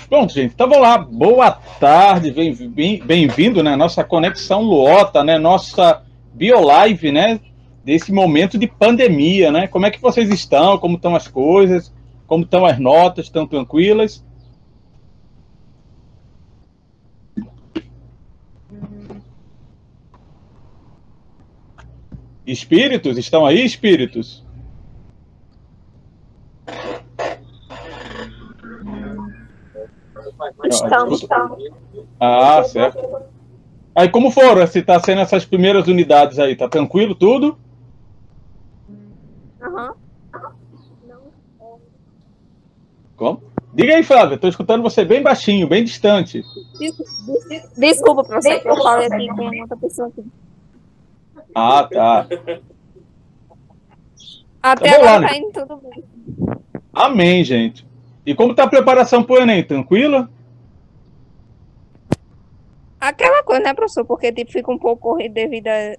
Pronto, gente. Então vamos lá. Boa tarde, bem-vindo, né? Nossa conexão Luota, né? Nossa BioLive, né? Desse momento de pandemia, né? Como é que vocês estão? Como estão as coisas? Como estão as notas? Estão tranquilas? Espíritos? Estão aí, espíritos? Estamos. Ah, certo. Aí como foram? Se tá sendo essas primeiras unidades aí, tá tranquilo tudo? Uhum. Como? Diga aí, Flávia, tô escutando você bem baixinho, bem distante. Desculpa, professor, que eu falei aqui com outra pessoa aqui. Ah, tá. Até Tá bom, agora lá, tá né? indo tudo bem. Amém, gente. E como tá a preparação pro Enem? Tranquila? Aquela coisa, né, professor? Porque tipo, fica um pouco corrido devido a.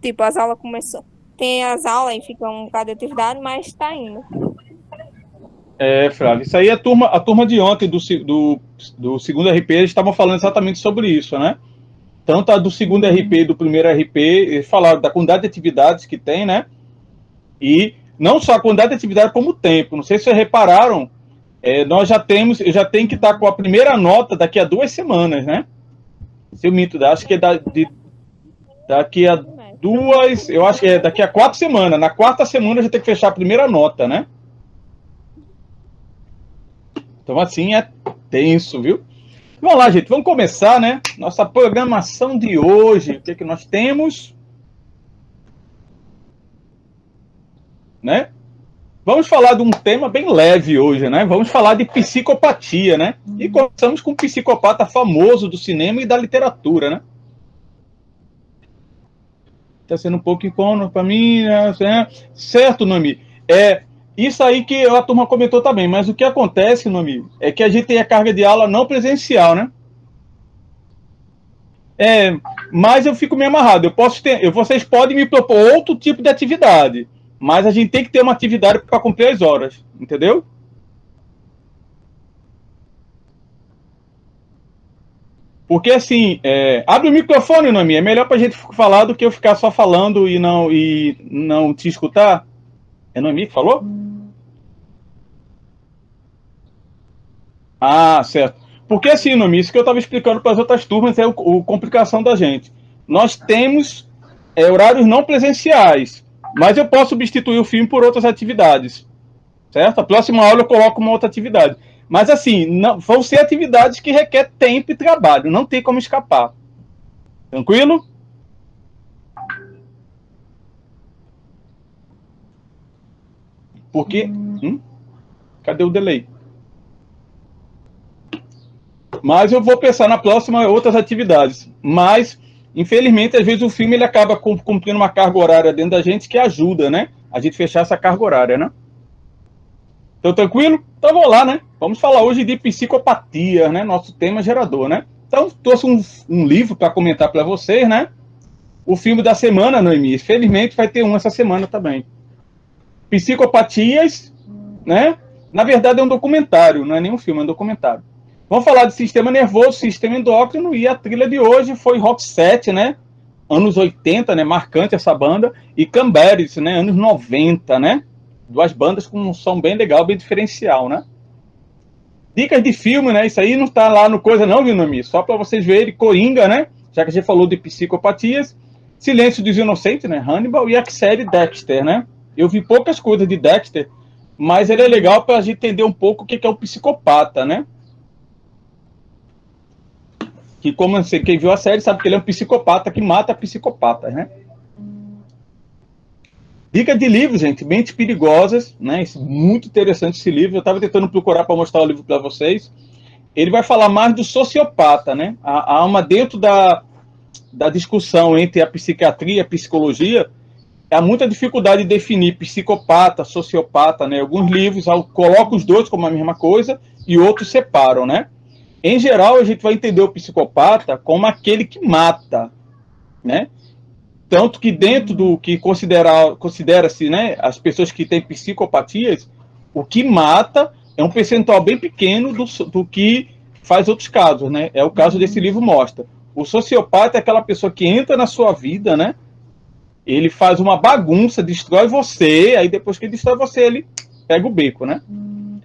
Tipo, as aulas começam. Tem as aulas e fica um bocado de atividade, mas tá indo. É, Flávio, isso aí é a turma de ontem do segundo RP, eles estavam falando exatamente sobre isso, né? Tanto a do segundo RP e do primeiro RP, eles falaram da quantidade de atividades que tem, né? E não só a quantidade de atividade, como o tempo. Não sei se vocês repararam, eu já tenho que estar com a primeira nota daqui a 2 semanas, né? Se eu minto, acho que é daqui a duas, eu acho que é daqui a 4 semanas. Na quarta semana eu já tenho que fechar a primeira nota, né? Então, assim, é tenso, viu? Vamos lá, gente, vamos começar, né? Nossa programação de hoje. O que é que nós temos? Né? Vamos falar de um tema bem leve hoje, né? Vamos falar de psicopatia, né? E começamos com um psicopata famoso do cinema e da literatura, né? Tá sendo um pouco incômodo para mim, né? Certo, Nomi? Isso aí que a turma comentou também, mas o que acontece, Nomi, é que a gente tem a carga de aula não presencial, né? Mas eu fico meio amarrado. Vocês podem me propor outro tipo de atividade, mas a gente tem que ter uma atividade para cumprir as horas, entendeu? Porque assim, abre o microfone, Nomi, é melhor para a gente falar do que eu ficar só falando e não te escutar. É Nomi que falou? Ah, certo. Porque assim, Nomi, isso que eu estava explicando para as outras turmas é o complicação da gente. Nós temos horários não presenciais, mas eu posso substituir o filme por outras atividades, certo? A próxima aula eu coloco uma outra atividade. Mas assim, não, vão ser atividades que requer tempo e trabalho, não tem como escapar. Tranquilo? Porque. Cadê o delay? Mas eu vou pensar na próxima outras atividades. Mas, infelizmente, às vezes o filme ele acaba cumprindo uma carga horária dentro da gente que ajuda, né? A gente fechar essa carga horária, né? Então, tranquilo? Então, vamos lá, né? Vamos falar hoje de psicopatia, né? Nosso tema gerador, né? Então, trouxe um livro para comentar para vocês, né? O filme da semana, Noemi. Felizmente vai ter um essa semana também. Psicopatias, né? Na verdade é um documentário, não é nem um filme, é um documentário. Vamos falar de sistema nervoso, sistema endócrino, e a trilha de hoje foi Rock 7, né? Anos 80, né? Marcante essa banda. E Cranberries, né? Anos 90, né? Duas bandas com um som bem legal, bem diferencial, né? Dicas de filme, né? Isso aí não tá lá no coisa não, viu, Nomi? Só para vocês verem, Coringa, né? Já que a gente falou de psicopatias. Silêncio dos Inocentes, né? Hannibal, e a série Dexter, né? Eu vi poucas coisas de Dexter, mas ele é legal para a gente entender um pouco o que é o psicopata, né? Que como quem viu a série sabe que ele é um psicopata que mata psicopatas, né? Dica de livro, gente, Mentes Perigosas, né? Muito interessante esse livro. Eu estava tentando procurar para mostrar o livro para vocês. Ele vai falar mais do sociopata, né? Há uma dentro da discussão entre a psiquiatria e a psicologia, há muita dificuldade de definir psicopata, sociopata, né? Alguns livros colocam os dois como a mesma coisa e outros separam, né? Em geral, a gente vai entender o psicopata como aquele que mata, né? Tanto que dentro do que considera-se, né, as pessoas que têm psicopatias, o que mata é um percentual bem pequeno do que faz outros casos, né? É o caso desse livro mostra. O sociopata é aquela pessoa que entra na sua vida, né? Ele faz uma bagunça, destrói você, aí depois que ele destrói você, ele pega o beco, né?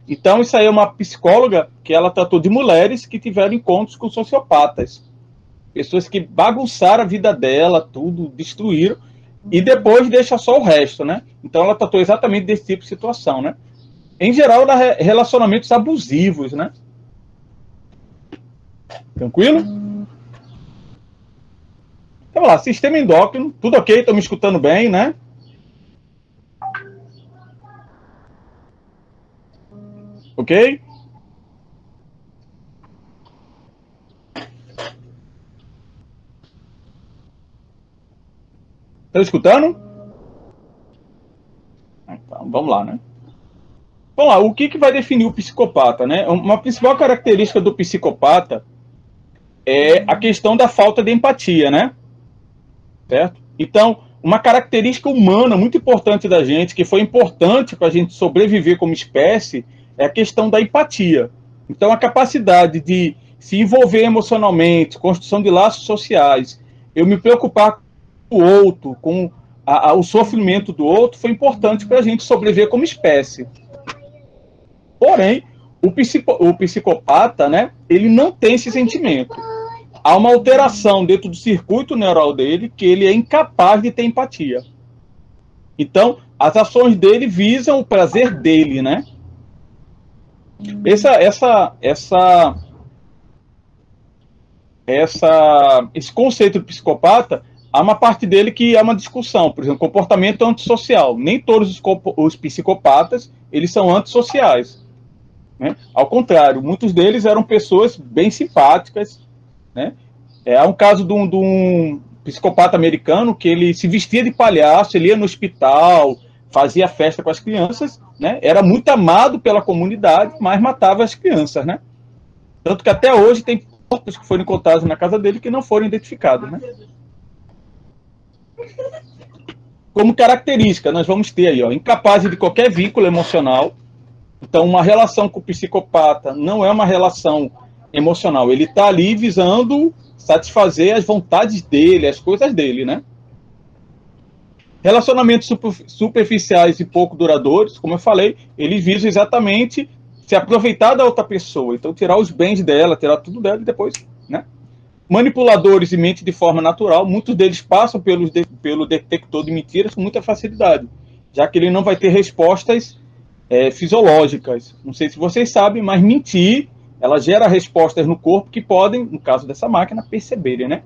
Então, isso aí é uma psicóloga que ela tratou de mulheres que tiveram encontros com sociopatas. Pessoas que bagunçaram a vida dela, tudo, destruíram, e depois deixa só o resto, né? Então, ela tratou exatamente desse tipo de situação, né? Em geral, relacionamentos abusivos, né? Tranquilo? Então, vamos lá, sistema endócrino, tudo ok? Estão me escutando bem, né? Ok? Estão escutando? Então, vamos lá, né? Vamos lá, o que vai definir o psicopata, né? Uma principal característica do psicopata é a questão da falta de empatia, né? Certo? Então, uma característica humana muito importante da gente, que foi importante para a gente sobreviver como espécie, é a questão da empatia. Então, a capacidade de se envolver emocionalmente, construção de laços sociais, eu me preocupar com o outro, com o sofrimento do outro, foi importante para a gente sobreviver como espécie. Porém, o psicopata, né, ele não tem esse sentimento. Há uma alteração dentro do circuito neural dele que ele é incapaz de ter empatia. Então, as ações dele visam o prazer dele, né? Esse conceito do psicopata, há uma parte dele que é uma discussão. Por exemplo, comportamento antissocial. Nem todos os psicopatas eles são antissociais, né? Ao contrário, muitos deles eram pessoas bem simpáticas, né? Há um caso de um psicopata americano que ele se vestia de palhaço, ele ia no hospital, fazia festa com as crianças, né? Era muito amado pela comunidade, mas matava as crianças, né? Tanto que até hoje tem corpos que foram encontrados na casa dele que não foram identificados, né? Como característica, nós vamos ter aí, ó, incapaz de qualquer vínculo emocional. Então, uma relação com o psicopata não é uma relação emocional. Ele está ali visando satisfazer as vontades dele, as coisas dele, né? Relacionamentos superficiais e pouco duradouros, como eu falei, ele visa exatamente se aproveitar da outra pessoa. Então, tirar os bens dela, tirar tudo dela e depois, né? Manipuladores e mente de forma natural, muitos deles passam pelo detector de mentiras com muita facilidade, já que ele não vai ter respostas fisiológicas. Não sei se vocês sabem, mas mentir, ela gera respostas no corpo que podem, no caso dessa máquina, perceberem, né?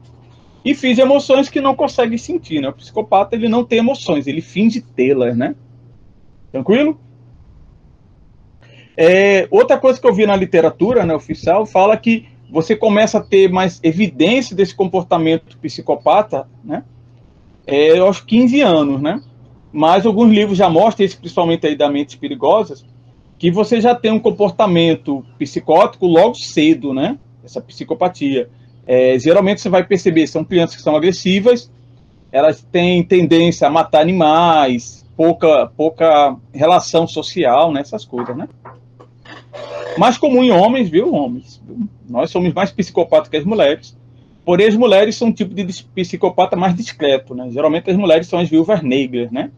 E finge emoções que não consegue sentir, né? O psicopata, ele não tem emoções, ele finge tê-las, né? Tranquilo? Outra coisa que eu vi na literatura, né, oficial, fala que você começa a ter mais evidência desse comportamento psicopata, né? Aos 15 anos, né? Mas alguns livros já mostram, esse principalmente aí da Mentes Perigosas, que você já tem um comportamento psicótico logo cedo, né? Essa psicopatia. Geralmente você vai perceber, são crianças que são agressivas, elas têm tendência a matar animais, pouca relação social, né? Essas coisas, né? Mais comum em homens, viu? Homens. Nós somos mais psicopatas que as mulheres. Porém, as mulheres são um tipo de psicopata mais discreto, né? Geralmente as mulheres são as viúvas negras, né?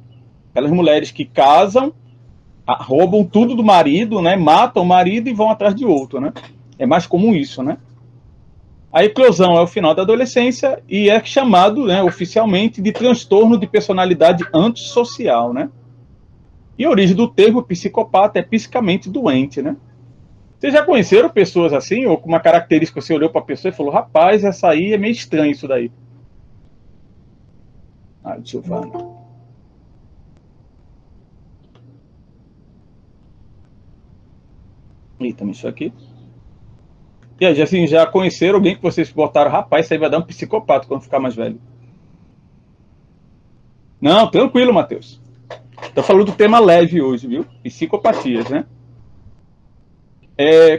Aquelas mulheres que casam, roubam tudo do marido, né? Matam o marido e vão atrás de outro, né? É mais comum isso, né? A eclosão é o final da adolescência e é chamado, né, oficialmente de transtorno de personalidade antissocial, né? E a origem do termo psicopata é psicamente doente, né? Vocês já conheceram pessoas assim, ou com uma característica, você olhou para a pessoa e falou, rapaz, essa aí é meio estranho isso daí. Giovana. Eita, isso aqui. E aí, assim, já conheceram alguém que vocês botaram, rapaz, isso aí vai dar um psicopata quando ficar mais velho? Não, tranquilo, Matheus. Estou falando do tema leve hoje, viu? Psicopatias, né?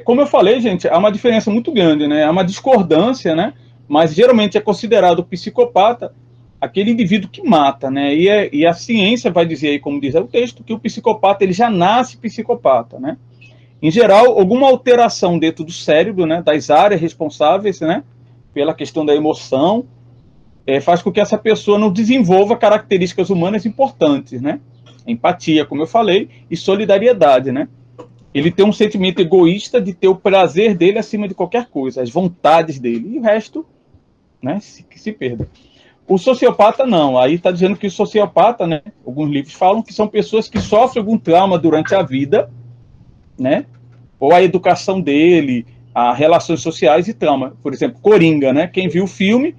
Como eu falei, gente, há uma diferença muito grande, né? Há uma discordância, né? Mas geralmente é considerado psicopata aquele indivíduo que mata, né? E a ciência vai dizer aí, como diz o texto, que o psicopata ele já nasce psicopata, né? Em geral, alguma alteração dentro do cérebro, né, das áreas responsáveis, né, pela questão da emoção, faz com que essa pessoa não desenvolva características humanas importantes, né? Empatia, como eu falei, e solidariedade, né? Ele tem um sentimento egoísta de ter o prazer dele acima de qualquer coisa, as vontades dele, e o resto, né, se perda. O sociopata não, aí está dizendo que o sociopata, né, alguns livros falam que são pessoas que sofrem algum trauma durante a vida, né, ou a educação dele, as relações sociais e trauma. Por exemplo, Coringa, né, quem viu o filme,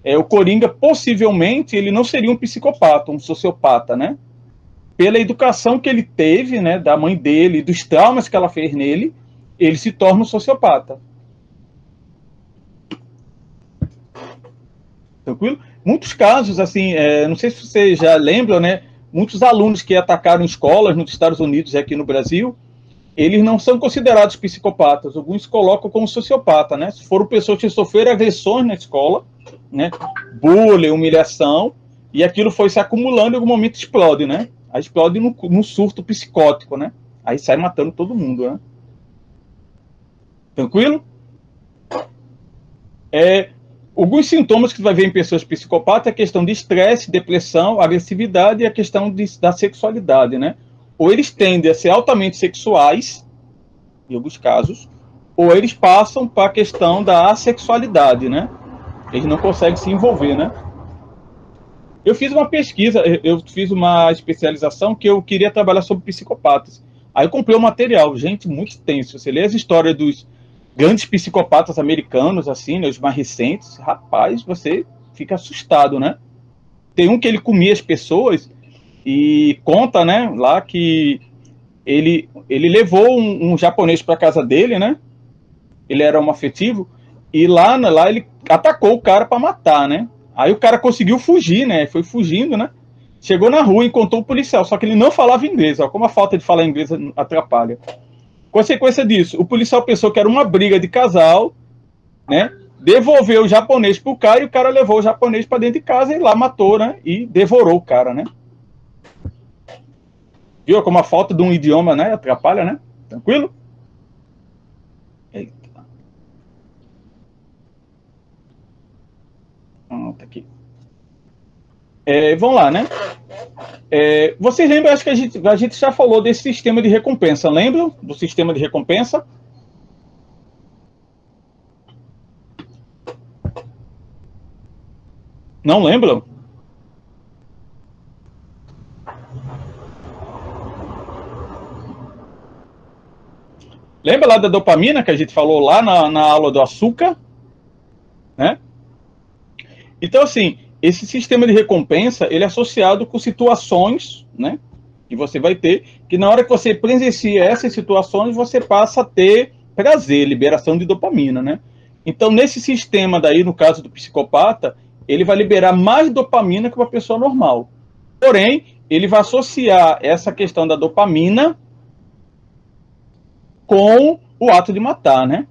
o Coringa possivelmente ele não seria um psicopata, um sociopata, né, pela educação que ele teve, né, da mãe dele, dos traumas que ela fez nele, ele se torna um sociopata. Tranquilo? Muitos casos, assim, não sei se vocês já lembram, né, muitos alunos que atacaram escolas nos Estados Unidos e aqui no Brasil, eles não são considerados psicopatas, alguns colocam como sociopata, né, foram pessoas que sofreram agressões na escola, né, bullying, humilhação, e aquilo foi se acumulando e em algum momento explode, né, aí explode no surto psicótico, né, aí sai matando todo mundo, né. Tranquilo? Alguns sintomas que você vai ver em pessoas psicopatas é a questão de estresse, depressão, agressividade e a questão da sexualidade, né? Ou eles tendem a ser altamente sexuais, em alguns casos, ou eles passam para a questão da assexualidade, né? Eles não conseguem se envolver, né? Eu fiz uma pesquisa, eu fiz uma especialização que eu queria trabalhar sobre psicopatas. Aí eu comprei um material, gente, muito tenso. Você lê as histórias dos grandes psicopatas americanos, assim, né, os mais recentes, rapaz, você fica assustado, né? Tem um que ele comia as pessoas e conta, né, lá que ele levou um japonês para casa dele, né? Ele era homoafetivo e lá ele atacou o cara para matar, né? Aí o cara conseguiu fugir, né? Foi fugindo, né? Chegou na rua e encontrou o policial, só que ele não falava inglês, ó, como a falta de falar inglês atrapalha. Consequência disso, o policial pensou que era uma briga de casal, né? Devolveu o japonês pro cara e o cara levou o japonês para dentro de casa e lá matou, né? E devorou o cara, né? Viu como a falta de um idioma, né? Atrapalha, né? Tranquilo? Eita. Tá aqui. Vamos lá, né? Vocês lembram, acho que a gente já falou desse sistema de recompensa, lembram do sistema de recompensa? Não lembram? Lembra lá da dopamina que a gente falou lá na aula do açúcar? Né? Então, assim, esse sistema de recompensa, ele é associado com situações, né, que você vai ter, que na hora que você presencia essas situações, você passa a ter prazer, liberação de dopamina, né? Então, nesse sistema daí, no caso do psicopata, ele vai liberar mais dopamina que uma pessoa normal. Porém, ele vai associar essa questão da dopamina com o ato de matar, né?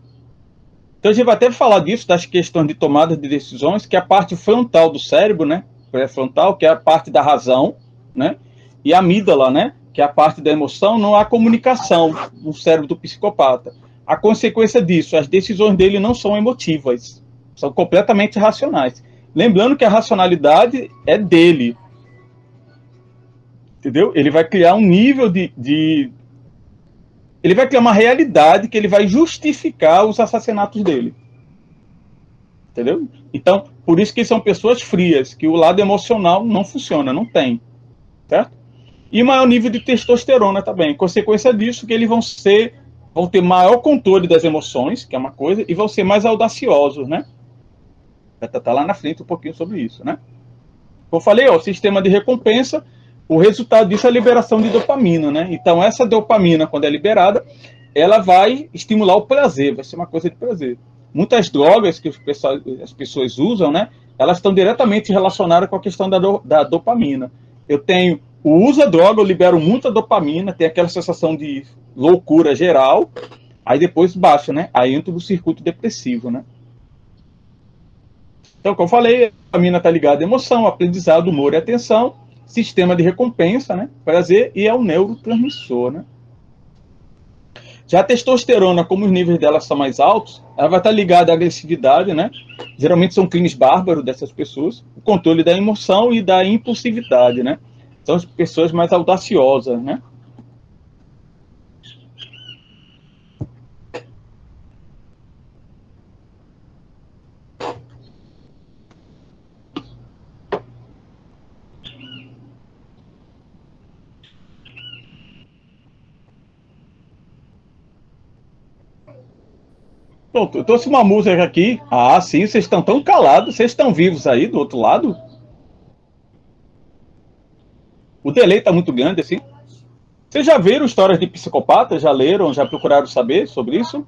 Então a gente vai até falar disso, das questões de tomada de decisões, que é a parte frontal do cérebro, né? Pré-frontal, que é a parte da razão, né? E a amígdala, né? Que é a parte da emoção, não há comunicação no cérebro do psicopata. A consequência disso, as decisões dele não são emotivas, são completamente racionais. Lembrando que a racionalidade é dele. Entendeu? Ele vai criar um nível ele vai criar uma realidade que ele vai justificar os assassinatos dele. Entendeu? Então, por isso que são pessoas frias, que o lado emocional não funciona, não tem. Certo? E maior nível de testosterona também. Consequência disso, que eles vão ter maior controle das emoções, que é uma coisa, e vão ser mais audaciosos, né? Vai estar lá na frente um pouquinho sobre isso, né? Como eu falei, o sistema de recompensa, o resultado disso é a liberação de dopamina, né? Então, essa dopamina, quando é liberada, ela vai estimular o prazer, vai ser uma coisa de prazer. Muitas drogas que as pessoas usam, né? Elas estão diretamente relacionadas com a questão da dopamina. Eu tenho o uso da droga, eu libero muita dopamina, tem aquela sensação de loucura geral, aí depois baixa, né? Aí entra no circuito depressivo, né? Então, como eu falei, a dopamina está ligada à emoção, aprendizado, humor e atenção, sistema de recompensa, né? Prazer, e é o neurotransmissor, né? Já a testosterona, como os níveis dela são mais altos, ela vai estar ligada à agressividade, né? Geralmente são crimes bárbaros dessas pessoas, o controle da emoção e da impulsividade, né? São as pessoas mais audaciosas, né? Bom, eu trouxe uma música aqui. Ah, sim, vocês estão tão calados. Vocês estão vivos aí do outro lado? O delay está muito grande, assim. Vocês já viram histórias de psicopatas? Já leram? Já procuraram saber sobre isso?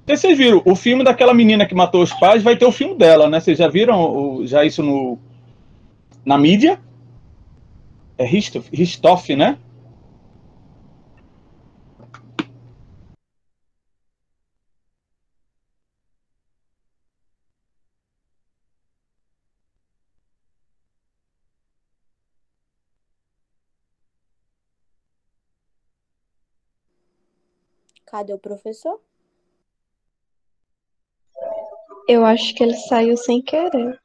E vocês viram, o filme daquela menina que matou os pais vai ter o filme dela, né? Vocês já viram já isso na mídia? É Ristoff, né? Cadê o professor? Eu acho que ele saiu sem querer.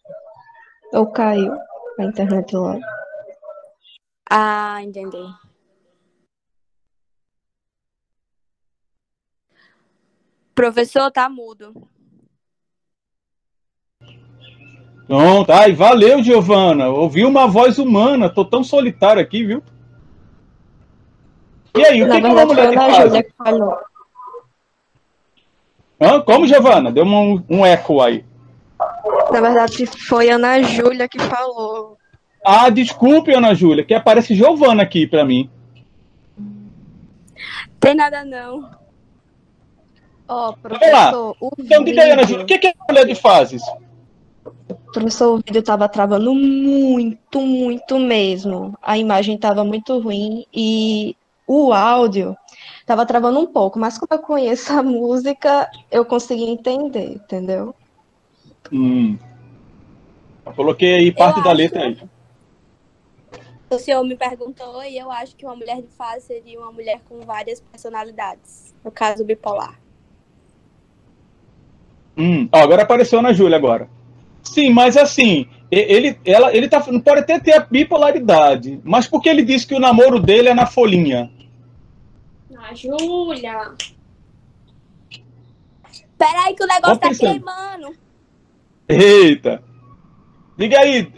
Ou caiu a internet lá. Ah, entendi. Professor, tá mudo. Pronto. Ai, valeu, Giovana. Ouvi uma voz humana. Tô tão solitário aqui, viu? E aí, o Na que uma verdade, mulher foi de a Ana fase? Júlia que falou. Como, Giovana? Deu um eco aí. Na verdade, foi a Ana Júlia que falou. Ah, desculpe, Ana Júlia, que aparece Giovana aqui pra mim. Tem nada não. Ó, Vamos lá. professor, o Então, diga aí, Ana Júlia, o vídeo... que é mulher de fases? Professor, o vídeo tava travando muito, muito mesmo. A imagem tava muito ruim e o áudio tava travando um pouco. Mas como eu conheço a música, eu consegui entender, entendeu? Eu coloquei aí parte da letra aí. O senhor me perguntou e eu acho que uma mulher de fase seria uma mulher com várias personalidades. No caso, bipolar. Agora apareceu a Ana Júlia agora. Sim, mas assim, ele não pode até ter a bipolaridade, mas por que ele disse que o namoro dele é na folhinha? Ah, Júlia! Peraí que o negócio tá queimando. Eita! Diga aí,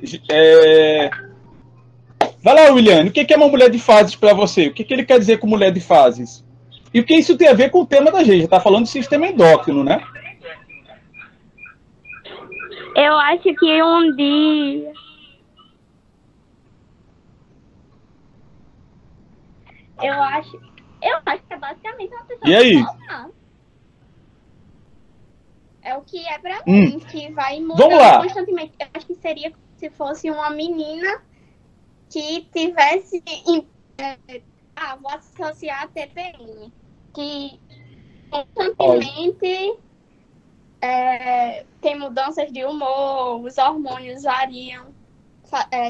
vai lá, Williane, o que é uma mulher de fases para você? O que ele quer dizer com mulher de fases? E o que isso tem a ver com o tema da gente? Já tá falando de sistema endócrino, né? Eu acho que um dia... Eu acho que é basicamente uma pessoa... E aí? É o que é pra mim, que vai Vamos mudando lá. constantemente. Eu acho que seria se fosse uma menina que tivesse... vou associar a TPM. Que constantemente tem mudanças de humor, os hormônios variam,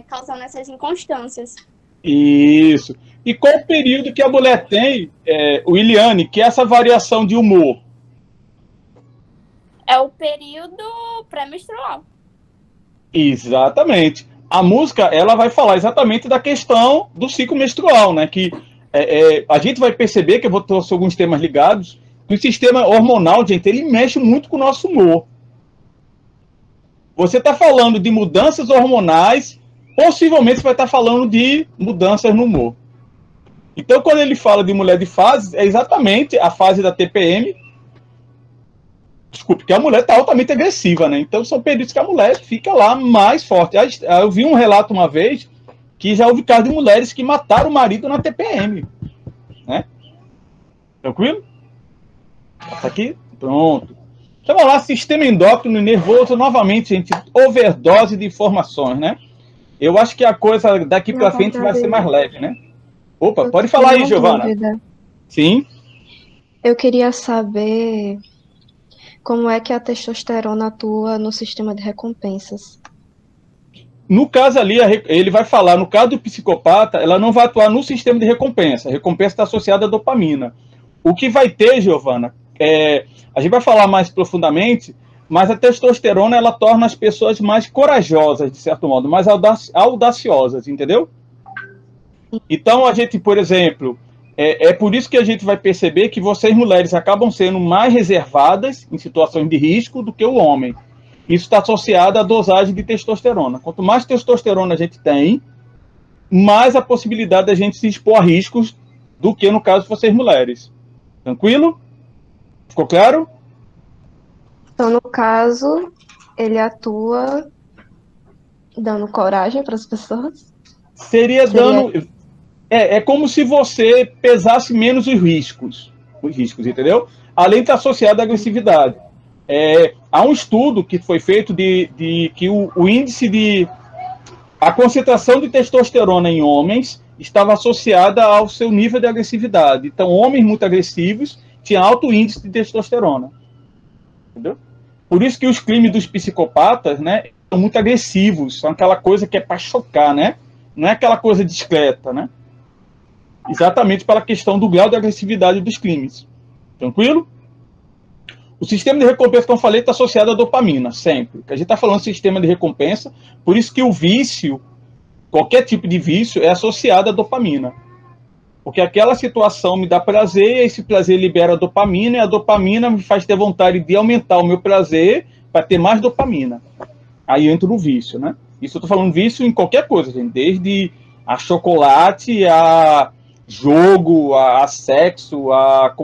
causando essas inconstâncias. Isso. E qual o período que a mulher tem, Williane, que é essa variação de humor? É o período pré-menstrual. Exatamente. A música, ela vai falar exatamente da questão do ciclo menstrual, né? Que a gente vai perceber, que eu vou trouxe alguns temas ligados, que o sistema hormonal, gente, ele mexe muito com o nosso humor. Você está falando de mudanças hormonais, possivelmente você vai estar falando de mudanças no humor. Então, quando ele fala de mulher de fases, é exatamente a fase da TPM. Desculpe, que a mulher está altamente agressiva, né? Então, são períodos que a mulher fica lá mais forte. Eu vi um relato uma vez que já houve casos de mulheres que mataram o marido na TPM. Né? Tranquilo? Tá aqui? Pronto. Então, vamos lá, sistema endócrino e nervoso, novamente, gente, overdose de informações, né? Eu acho que a coisa daqui para frente vai ser mais leve, né? Opa, pode falar aí, Giovana. Dúvida. Sim. Eu queria saber como é que a testosterona atua no sistema de recompensas. No caso ali, ele vai falar, no caso do psicopata, ela não vai atuar no sistema de recompensa. A recompensa está associada à dopamina. O que vai ter, Giovana, a gente vai falar mais profundamente, mas a testosterona, ela torna as pessoas mais corajosas, de certo modo, mais audaciosas, entendeu? Então, a gente, por exemplo, é por isso que a gente vai perceber que vocês, mulheres, acabam sendo mais reservadas em situações de risco do que o homem. Isso está associado à dosagem de testosterona. Quanto mais testosterona a gente tem, mais a possibilidade da gente se expor a riscos do que no caso de vocês mulheres. Tranquilo? Ficou claro? Então, no caso, ele atua dando coragem para as pessoas? Seria dando... É como se você pesasse menos os riscos, entendeu? Além de estar associado à agressividade. Há um estudo que foi feito de que o índice de... A concentração de testosterona em homens estava associada ao seu nível de agressividade. Então, homens muito agressivos tinham alto índice de testosterona. Entendeu? Por isso que os crimes dos psicopatas, né, são muito agressivos. São aquela coisa que é para chocar, né? Não é aquela coisa discreta, né? Exatamente pela questão do grau de agressividade dos crimes. Tranquilo? O sistema de recompensa, como eu falei, está associado à dopamina, sempre. A gente está falando de sistema de recompensa, por isso que o vício, qualquer tipo de vício, é associado à dopamina. Porque aquela situação me dá prazer, e esse prazer libera dopamina, e a dopamina me faz ter vontade de aumentar o meu prazer para ter mais dopamina. Aí entra o vício, né? Isso eu estou falando vício em qualquer coisa, gente, desde a chocolate, a jogo, a sexo, a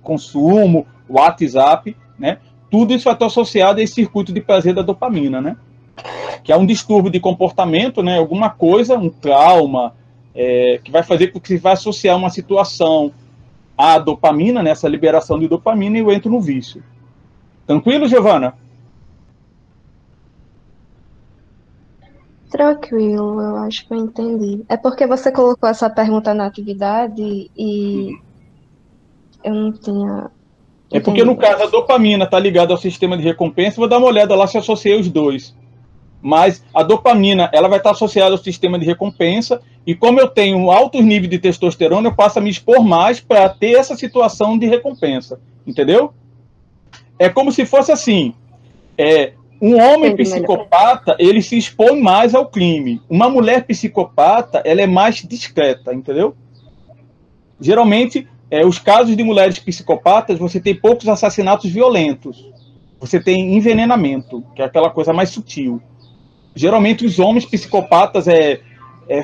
consumo, WhatsApp, né? Tudo isso vai estar associado a esse circuito de prazer da dopamina, né? Que é um distúrbio de comportamento, né? Alguma coisa, um trauma, que vai fazer com que você vai associar uma situação à dopamina, né? Essa liberação de dopamina, e eu entro no vício. Tranquilo, Giovana? Tranquilo, eu acho que eu entendi. É porque você colocou essa pergunta na atividade e eu não tinha... É porque, no caso, a dopamina está ligada ao sistema de recompensa. Vou dar uma olhada lá se associei os dois. Mas a dopamina, ela vai estar associada ao sistema de recompensa. E como eu tenho um alto nível de testosterona, eu passo a me expor mais para ter essa situação de recompensa. Entendeu? É como se fosse assim. Um homem psicopata, ele se expõe mais ao crime. Uma mulher psicopata, ela é mais discreta. Entendeu? Geralmente... os casos de mulheres psicopatas, você tem poucos assassinatos violentos. Você tem envenenamento, que é aquela coisa mais sutil. Geralmente, os homens psicopatas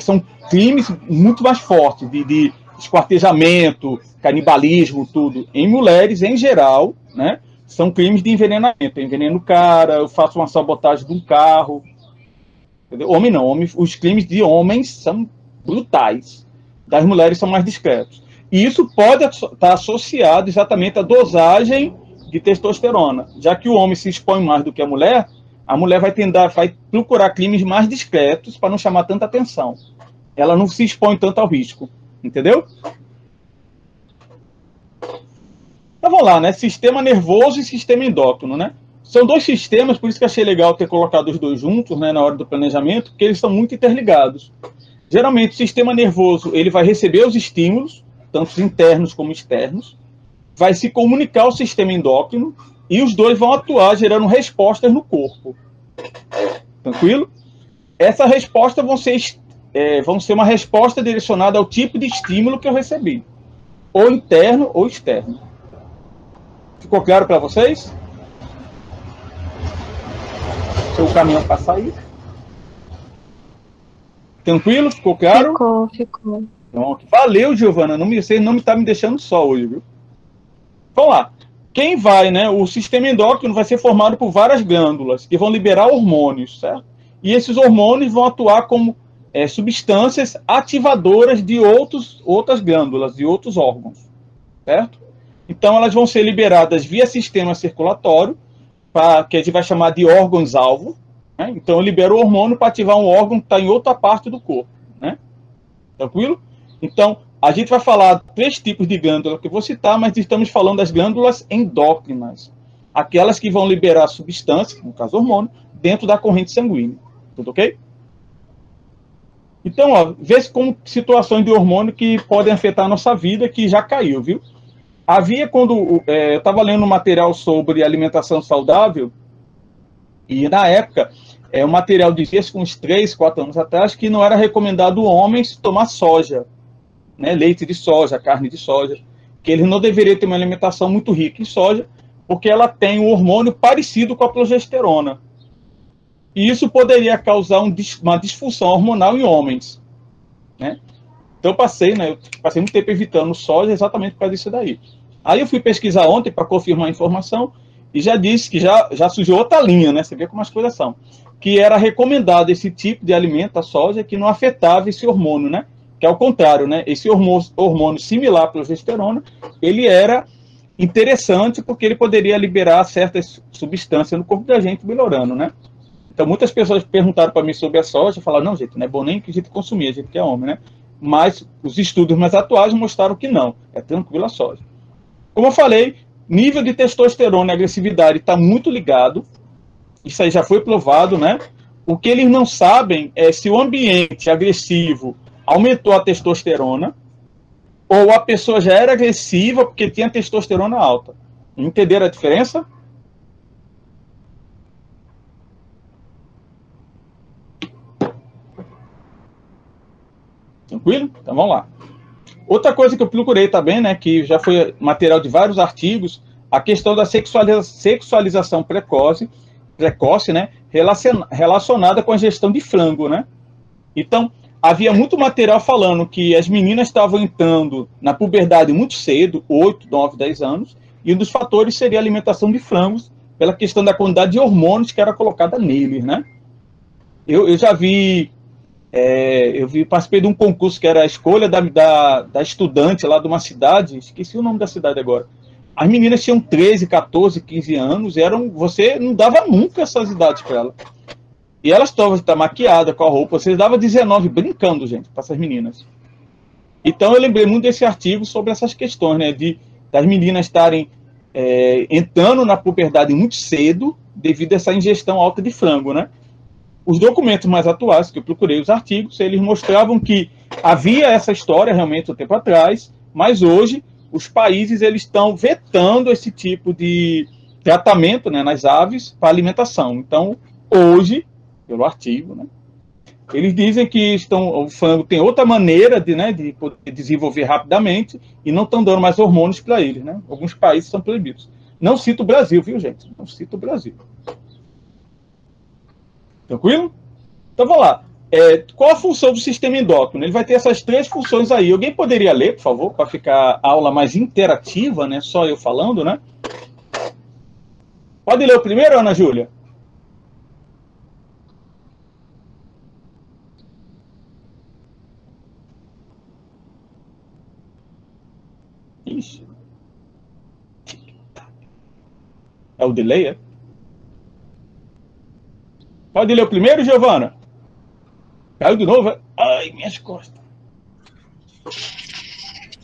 são crimes muito mais fortes, de esquartejamento, canibalismo, tudo. Em mulheres, em geral, né, são crimes de envenenamento. Eu enveneno o cara, eu faço uma sabotagem de um carro. Entendeu? Homem não. Os crimes de homens são brutais. Das mulheres são mais discretos. E isso pode estar associado exatamente à dosagem de testosterona. Já que o homem se expõe mais do que a mulher vai procurar crimes mais discretos para não chamar tanta atenção. Ela não se expõe tanto ao risco. Entendeu? Então vamos lá, né? Sistema nervoso e sistema endócrino, né? São dois sistemas, por isso que achei legal ter colocado os dois juntos, né, na hora do planejamento, porque eles são muito interligados. Geralmente o sistema nervoso ele vai receber os estímulos, tanto internos como externos, vai se comunicar ao sistema endócrino e os dois vão atuar gerando respostas no corpo. Tranquilo? Essa resposta vão ser uma resposta direcionada ao tipo de estímulo que eu recebi, ou interno ou externo. Ficou claro para vocês? Seu caminhão passar aí. Tranquilo? Ficou claro? Ficou. Pronto. Valeu, Giovana. Você não está me deixando só hoje, viu? Vamos lá. Quem vai, né? O sistema endócrino vai ser formado por várias glândulas que vão liberar hormônios, certo? E esses hormônios vão atuar como substâncias ativadoras de outras glândulas, de outros órgãos, certo? Então, elas vão ser liberadas via sistema circulatório, que a gente vai chamar de órgãos-alvo, né? Então, eu libero o hormônio para ativar um órgão que está em outra parte do corpo, né? Tranquilo? Então, a gente vai falar de 3 tipos de glândula que eu vou citar, mas estamos falando das glândulas endócrinas. Aquelas que vão liberar substâncias, no caso hormônio, dentro da corrente sanguínea. Tudo ok? Então, ó, vê-se como situações de hormônio que podem afetar a nossa vida, que já caiu, viu? Havia, quando eu estava lendo um material sobre alimentação saudável, e na época, o material dizia, com uns 3, 4 anos atrás, que não era recomendado homens tomar soja, né, leite de soja, carne de soja, que eles não deveriam ter uma alimentação muito rica em soja, porque ela tem um hormônio parecido com a progesterona. E isso poderia causar uma disfunção hormonal em homens, né? Então eu passei muito tempo evitando soja exatamente por causa disso daí. Aí eu fui pesquisar ontem para confirmar a informação e já disse que já surgiu outra linha, né? Você vê como as coisas são. Que era recomendado esse tipo de alimento, a soja, que não afetava esse hormônio, né? Que é o contrário, né? Esse hormônio similar à progesterona, ele era interessante porque ele poderia liberar certas substâncias no corpo da gente, melhorando, né? Então muitas pessoas perguntaram para mim sobre a soja, falaram, não, gente, não é bom nem que a gente consumir, a gente que é homem, né? Mas os estudos mais atuais mostraram que não, é tranquilo a soja. Como eu falei, nível de testosterona e agressividade está muito ligado, isso aí já foi provado, né? O que eles não sabem é se o ambiente agressivo aumentou a testosterona ou a pessoa já era agressiva porque tinha testosterona alta. Entenderam a diferença? Tranquilo? Então vamos lá. Outra coisa que eu procurei também, né, que já foi material de vários artigos, a questão da sexualização precoce, né, relacionada com a ingestão de frango, né? Então, havia muito material falando que as meninas estavam entrando na puberdade muito cedo, 8, 9, 10 anos, e um dos fatores seria a alimentação de frangos, pela questão da quantidade de hormônios que era colocada neles, né? Eu já vi, participei de um concurso que era a escolha da estudante lá de uma cidade, esqueci o nome da cidade agora. As meninas tinham 13, 14, 15 anos, você não dava nunca essas idades para elas. E elas estavam maquiadas com a roupa, vocês davam 19 brincando, gente, para essas meninas. Então eu lembrei muito desse artigo sobre essas questões, né, das meninas estarem entrando na puberdade muito cedo, devido a essa ingestão alta de frango, né? Os documentos mais atuais, que eu procurei os artigos, eles mostravam que havia essa história realmente um tempo atrás, mas hoje os países eles estão vetando esse tipo de tratamento, né, nas aves para alimentação. Então, hoje, pelo artigo, né, eles dizem que o frango tem outra maneira de poder desenvolver rapidamente e não estão dando mais hormônios para eles, né? Alguns países são proibidos. Não cito o Brasil, viu, gente? Não cito o Brasil. Tranquilo? Então, vamos lá. Qual a função do sistema endócrino? Ele vai ter essas 3 funções aí. Alguém poderia ler, por favor, para ficar a aula mais interativa, né? Só eu falando, né? Pode ler o primeiro, Ana Júlia? Ixi. É o delay, é? Pode ler o primeiro, Giovana? Caiu de novo? Ai, minhas costas.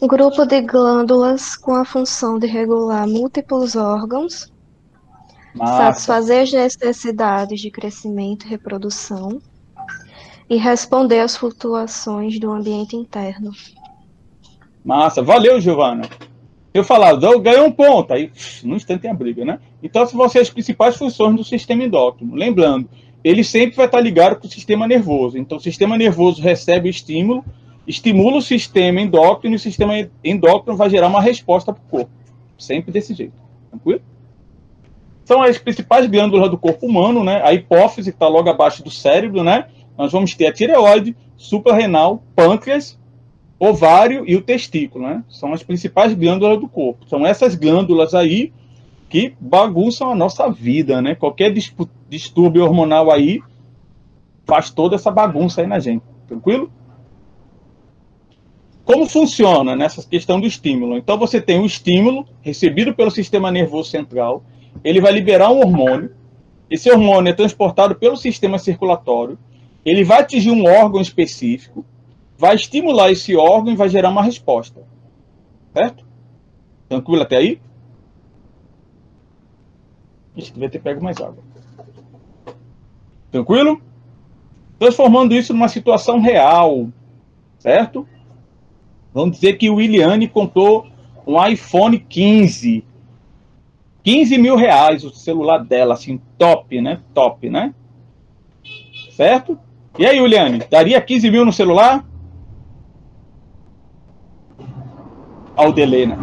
Grupo de glândulas com a função de regular múltiplos órgãos, Massa. satisfazer as necessidades de crescimento e reprodução e responder às flutuações do ambiente interno. Massa. Valeu, Giovana. Eu falar, ganhou um ponto, aí no instante tem a briga, né? Então, essas vão ser as principais funções do sistema endócrino. Lembrando, ele sempre vai estar ligado com o sistema nervoso. Então, o sistema nervoso recebe o estímulo, estimula o sistema endócrino e o sistema endócrino vai gerar uma resposta para o corpo. Sempre desse jeito. Tranquilo? São as principais glândulas do corpo humano, né? A hipófise está logo abaixo do cérebro, né? Nós vamos ter a tireoide, suprarrenal, pâncreas, ovário e o testículo, né? São as principais glândulas do corpo. São essas glândulas aí que bagunçam a nossa vida, né? Qualquer distúrbio hormonal aí faz toda essa bagunça aí na gente. Tranquilo? Como funciona nessa questão do estímulo? Então, você tem um estímulo recebido pelo sistema nervoso central, ele vai liberar um hormônio, esse hormônio é transportado pelo sistema circulatório, ele vai atingir um órgão específico, vai estimular esse órgão e vai gerar uma resposta. Certo? Tranquilo até aí? Ixi, devia ter pego mais água. Tranquilo? Transformando isso numa situação real, certo? Vamos dizer que o Williane comprou um iPhone 15. 15 mil reais o celular dela, assim, top, né? Top, né? Certo? E aí, Williane, daria 15 mil no celular? Aldelena.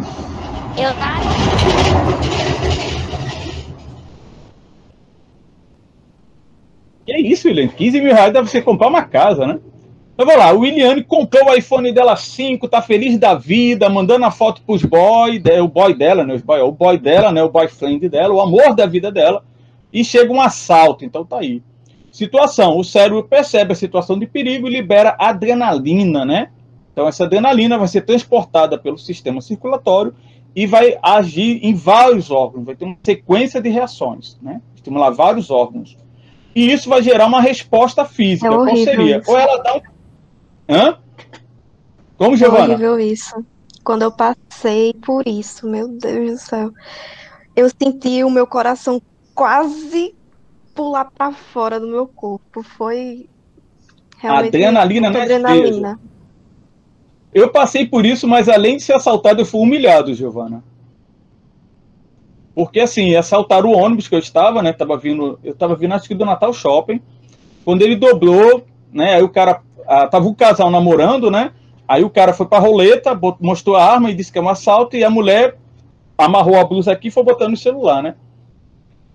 Eu daria. Que é isso, Williane? 15 mil reais dá pra você comprar uma casa, né? Então, vamos lá, o Williane comprou o iPhone dela 5, tá feliz da vida, mandando a foto pros boys, o boy dela, né? O boy dela, né? O boyfriend dela, o amor da vida dela, e chega um assalto, então tá aí. Situação, o cérebro percebe a situação de perigo e libera adrenalina, né? Então essa adrenalina vai ser transportada pelo sistema circulatório e vai agir em vários órgãos, vai ter uma sequência de reações, né? Estimular vários órgãos. E isso vai gerar uma resposta física. Qual seria? Isso. Ou ela dá um... Hã? Como, É Giovana? horrível isso. Quando eu passei por isso, meu Deus do céu. Eu senti o meu coração quase pular para fora do meu corpo. Foi realmente Adrenalina muita não é adrenalina. Eu passei por isso, mas além de ser assaltado, eu fui humilhado, Giovana. Porque, assim, assaltaram o ônibus que eu estava, né? Eu estava vindo, acho que do Natal Shopping. Quando ele dobrou, né? Aí o cara... tava um casal namorando, né? Aí o cara foi pra roleta, mostrou a arma e disse que é um assalto, e a mulher amarrou a blusa aqui e foi botando no celular, né?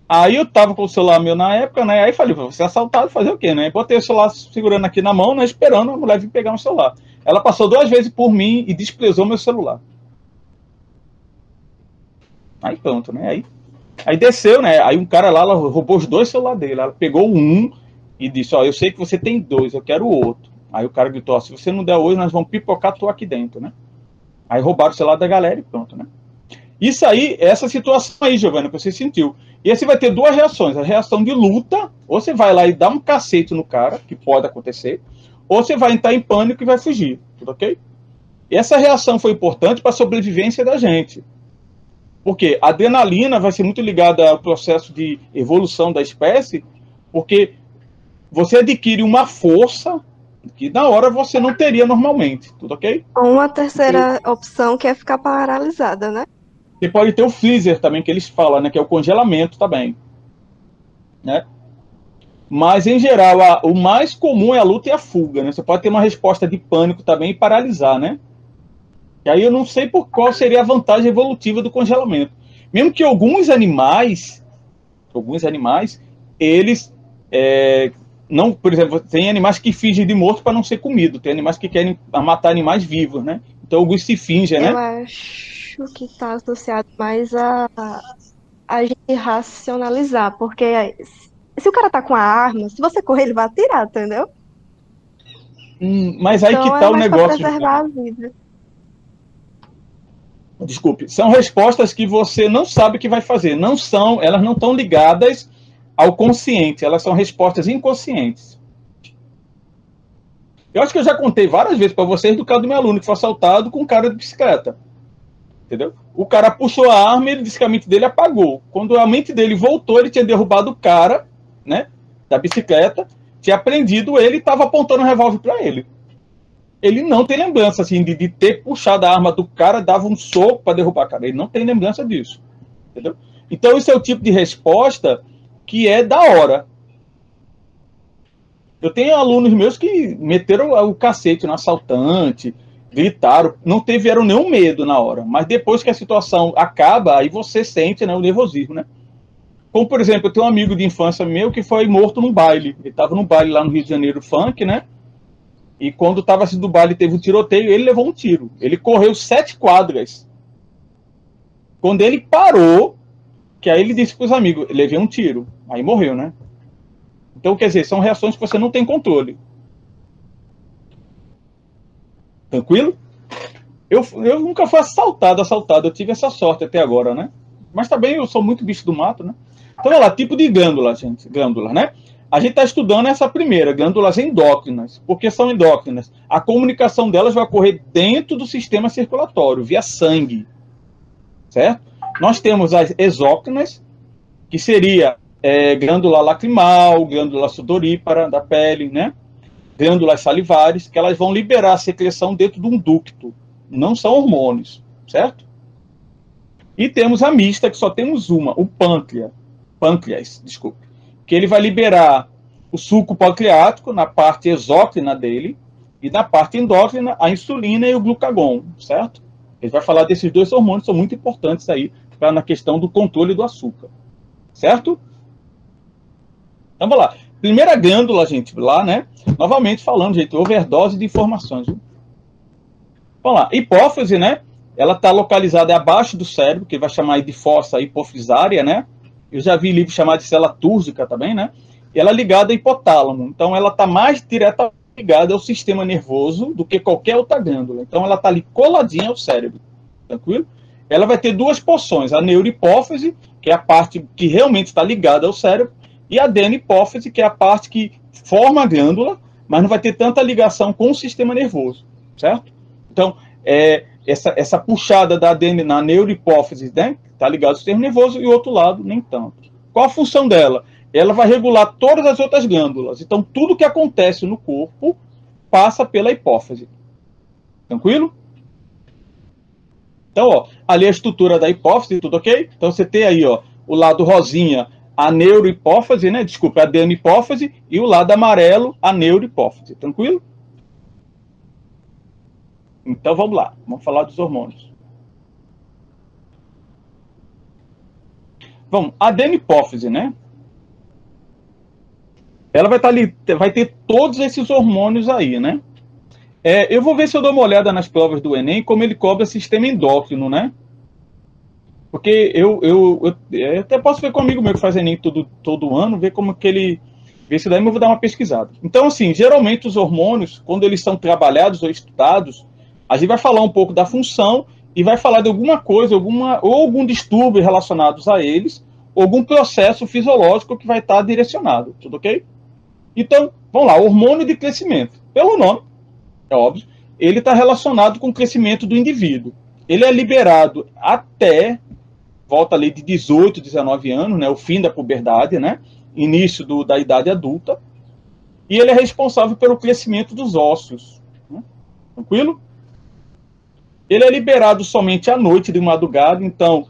Aí eu tava com o celular meu na época, né? Aí falei, você é assaltado, fazer o quê, né? Botei o celular segurando aqui na mão, né? Esperando a mulher vir pegar o celular. Ela passou 2 vezes por mim e desprezou meu celular. Aí pronto, né? Aí desceu, né? Aí um cara lá, ela roubou os 2 celulares dele. Ela pegou um e disse, ó, eu sei que você tem 2, eu quero o outro. Aí o cara gritou, ó, se você não der hoje, nós vamos pipocar tu aqui dentro, né? Aí roubaram o celular da galera e pronto, né? Isso aí, essa situação aí, Giovana, que você sentiu. E aí você vai ter 2 reações. A reação de luta, ou você vai lá e dá um cacete no cara, que pode acontecer, ou você vai entrar em pânico e vai fugir, tudo ok? E essa reação foi importante para a sobrevivência da gente. Porque a adrenalina vai ser muito ligada ao processo de evolução da espécie, porque você adquire uma força que na hora você não teria normalmente, tudo ok? Uma terceira opção que é ficar paralisada, né? Você pode ter o freezer também, que eles falam, né? Que é o congelamento também, né? Mas, em geral, o mais comum é a luta e a fuga, né? Você pode ter uma resposta de pânico também e paralisar, né? E aí eu não sei por qual seria a vantagem evolutiva do congelamento. Mesmo que alguns animais, eles não, por exemplo, tem animais que fingem de morto para não ser comido, tem animais que querem matar animais vivos, né? Então alguns se fingem, né? Eu acho que está associado mais a gente racionalizar, porque se o cara tá com a arma, se você correr, ele vai atirar, entendeu? Mas aí então, que tá o mais pra negócio. preservar a vida. Desculpe, são respostas que você não sabe o que vai fazer. Elas não estão ligadas ao consciente, elas são respostas inconscientes. Eu acho que eu já contei várias vezes para vocês do caso do meu aluno que foi assaltado com um cara de bicicleta. Entendeu? O cara puxou a arma e ele disse que a mente dele apagou. Quando a mente dele voltou, ele tinha derrubado o cara, né, da bicicleta, tinha prendido ele e estava apontando um revólver para ele. Ele não tem lembrança assim, de ter puxado a arma do cara, dava um soco para derrubar o cara. Ele não tem lembrança disso. Entendeu? Então, esse é o tipo de resposta que é da hora. Eu tenho alunos meus que meteram o cacete no assaltante, gritaram, não tiveram nenhum medo na hora. Mas depois que a situação acaba, aí você sente, né, o nervosismo, né? Como, por exemplo, eu tenho um amigo de infância meu que foi morto num baile. Ele estava num baile lá no Rio de Janeiro, funk, né? E quando estava assim do baile, teve um tiroteio, ele levou um tiro. Ele correu 7 quadras. Quando ele parou, que aí ele disse para os amigos, levei um tiro. Aí morreu, né? Então, quer dizer, são reações que você não tem controle. Tranquilo? Eu nunca fui assaltado. Eu tive essa sorte até agora, né? Mas também eu sou muito bicho do mato, né? Então, olha lá, tipo de glândula, gente. Glândula, né? A gente está estudando essa primeira, glândulas endócrinas. Por que são endócrinas? A comunicação delas vai ocorrer dentro do sistema circulatório, via sangue. Certo? Nós temos as exócrinas, que seria glândula lacrimal, glândula sudorípara da pele, né? glândulas salivares, que elas vão liberar a secreção dentro de um ducto. Não são hormônios, certo? E temos a mista, que só temos uma, o pâncreas, que ele vai liberar o suco pancreático na parte exócrina dele, e na parte endócrina, a insulina e o glucagon, certo? Ele vai falar desses dois hormônios, são muito importantes aí, na questão do controle do açúcar, certo? Então, vamos lá. Primeira glândula, gente, lá, né? Novamente falando, gente, overdose de informações. Viu? Vamos lá. Hipófise, né? Ela está localizada abaixo do cérebro, que vai chamar de fossa hipofisária, né? Eu já vi livro chamado de célula túrgica também, né? E ela é ligada ao hipotálamo. Então, ela está mais diretamente ligada ao sistema nervoso do que qualquer outra glândula. Então, ela está ali coladinha ao cérebro. Tranquilo? Ela vai ter duas porções. A neurohipófise, que é a parte que realmente está ligada ao cérebro, e a adenopófise, que é a parte que forma a glândula, mas não vai ter tanta ligação com o sistema nervoso. Certo? Então, essa puxada da na neurohipófise, né? Está ligada ao sistema nervoso, e o outro lado, nem tanto. Qual a função dela? Ela vai regular todas as outras glândulas. Então, tudo que acontece no corpo passa pela hipófise. Tranquilo? Então, ó, ali a estrutura da hipófise, tudo ok? Então, você tem aí, ó, o lado rosinha, a neurohipófise, né? Desculpa, a adenopófise, e o lado amarelo, a neurohipófise. Tranquilo? Então, vamos lá. Vamos falar dos hormônios. Vamos, a adenopófise, né? Ela vai estar ali, vai ter todos esses hormônios aí, né? Eu vou ver se eu dou uma olhada nas provas do Enem, como ele cobra sistema endócrino, né? Porque eu até posso ver com um amigo meu que faz Enem todo ano, ver como que ele... Ver se daí eu vou dar uma pesquisada. Então, assim, geralmente os hormônios, quando eles são trabalhados ou estudados, a gente vai falar um pouco da função e vai falar de alguma coisa, ou algum distúrbio relacionados a eles, ou algum processo fisiológico que vai estar direcionado. Tudo ok? Então, vamos lá, hormônio de crescimento. Pelo nome, é óbvio, ele está relacionado com o crescimento do indivíduo. Ele é liberado até, volta ali de 18, 19 anos, né, o fim da puberdade, né, início da idade adulta, e ele é responsável pelo crescimento dos ossos. Né? Tranquilo? Ele é liberado somente à noite, de madrugada, então,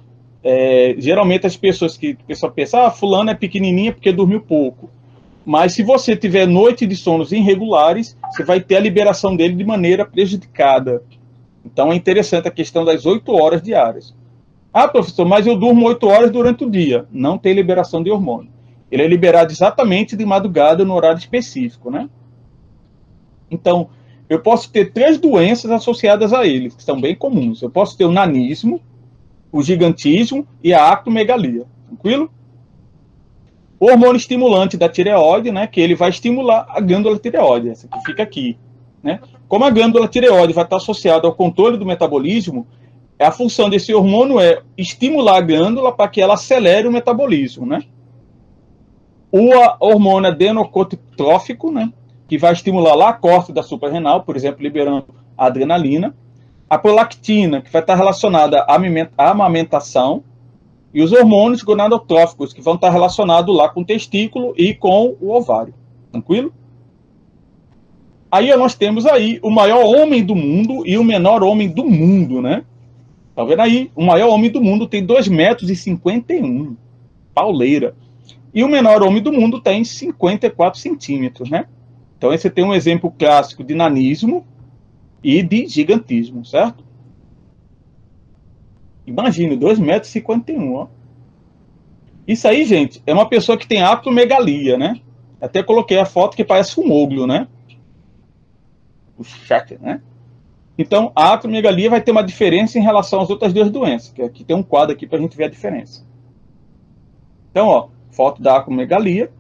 geralmente as pessoas que a pessoa pensa, fulano é pequenininha porque dormiu pouco. Mas se você tiver noite de sonos irregulares, você vai ter a liberação dele de maneira prejudicada. Então é interessante a questão das 8 horas diárias. Ah, professor, mas eu durmo 8 horas durante o dia. Não tem liberação de hormônio. Ele é liberado exatamente de madrugada no horário específico, né? Então, eu posso ter 3 doenças associadas a ele, que são bem comuns. Eu posso ter o nanismo, o gigantismo e a acromegalia. Tranquilo? O hormônio estimulante da tireoide, né, que ele vai estimular a glândula tireoide, essa que fica aqui. Né? Como a glândula tireoide vai estar associada ao controle do metabolismo, a função desse hormônio é estimular a glândula para que ela acelere o metabolismo. Né? O hormônio adenocotrófico, né, que vai estimular lá a corte da suprarrenal, por exemplo, liberando a adrenalina. A prolactina, que vai estar relacionada à amamentação. E os hormônios gonadotróficos, que vão estar relacionados lá com o testículo e com o ovário. Tranquilo? Aí nós temos aí o maior homem do mundo e o menor homem do mundo, né? Tá vendo aí? O maior homem do mundo tem 2,51 m. Pauleira. E o menor homem do mundo tem 54 centímetros, né? Então, esse tem um exemplo clássico de nanismo e de gigantismo, certo? Imagina, 2,51 m, ó. Isso aí, gente, é uma pessoa que tem acromegalia, né? Até coloquei a foto que parece um ogro, né? O cheque, né? Então, a acromegalia vai ter uma diferença em relação às outras duas doenças, que aqui tem um quadro aqui para a gente ver a diferença. Então, ó, foto da acromegalia.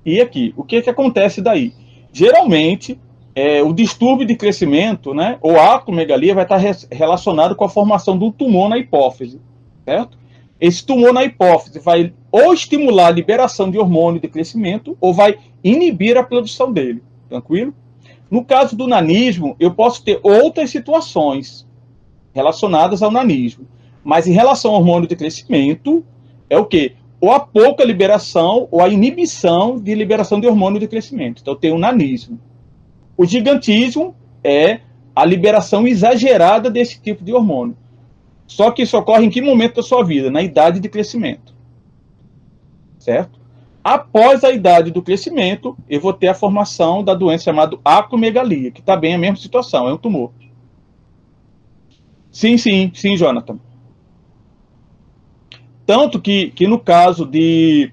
E aqui, o que acontece daí? Geralmente, o distúrbio de crescimento, né, ou a acromegalia, vai estar relacionado com a formação do tumor na hipófise, certo? Esse tumor na hipófise vai ou estimular a liberação de hormônio de crescimento, ou vai inibir a produção dele, tranquilo? No caso do nanismo, eu posso ter outras situações relacionadas ao nanismo, mas em relação ao hormônio de crescimento, é o quê? ou a pouca liberação, ou a inibição de liberação de hormônio de crescimento. Então, tem o nanismo. O gigantismo é a liberação exagerada desse tipo de hormônio. Só que isso ocorre em que momento da sua vida? Na idade de crescimento. Certo? Após a idade do crescimento, eu vou ter a formação da doença chamada acromegalia, que está bem a mesma situação, é um tumor. Sim, Jonathan. Tanto que no caso desse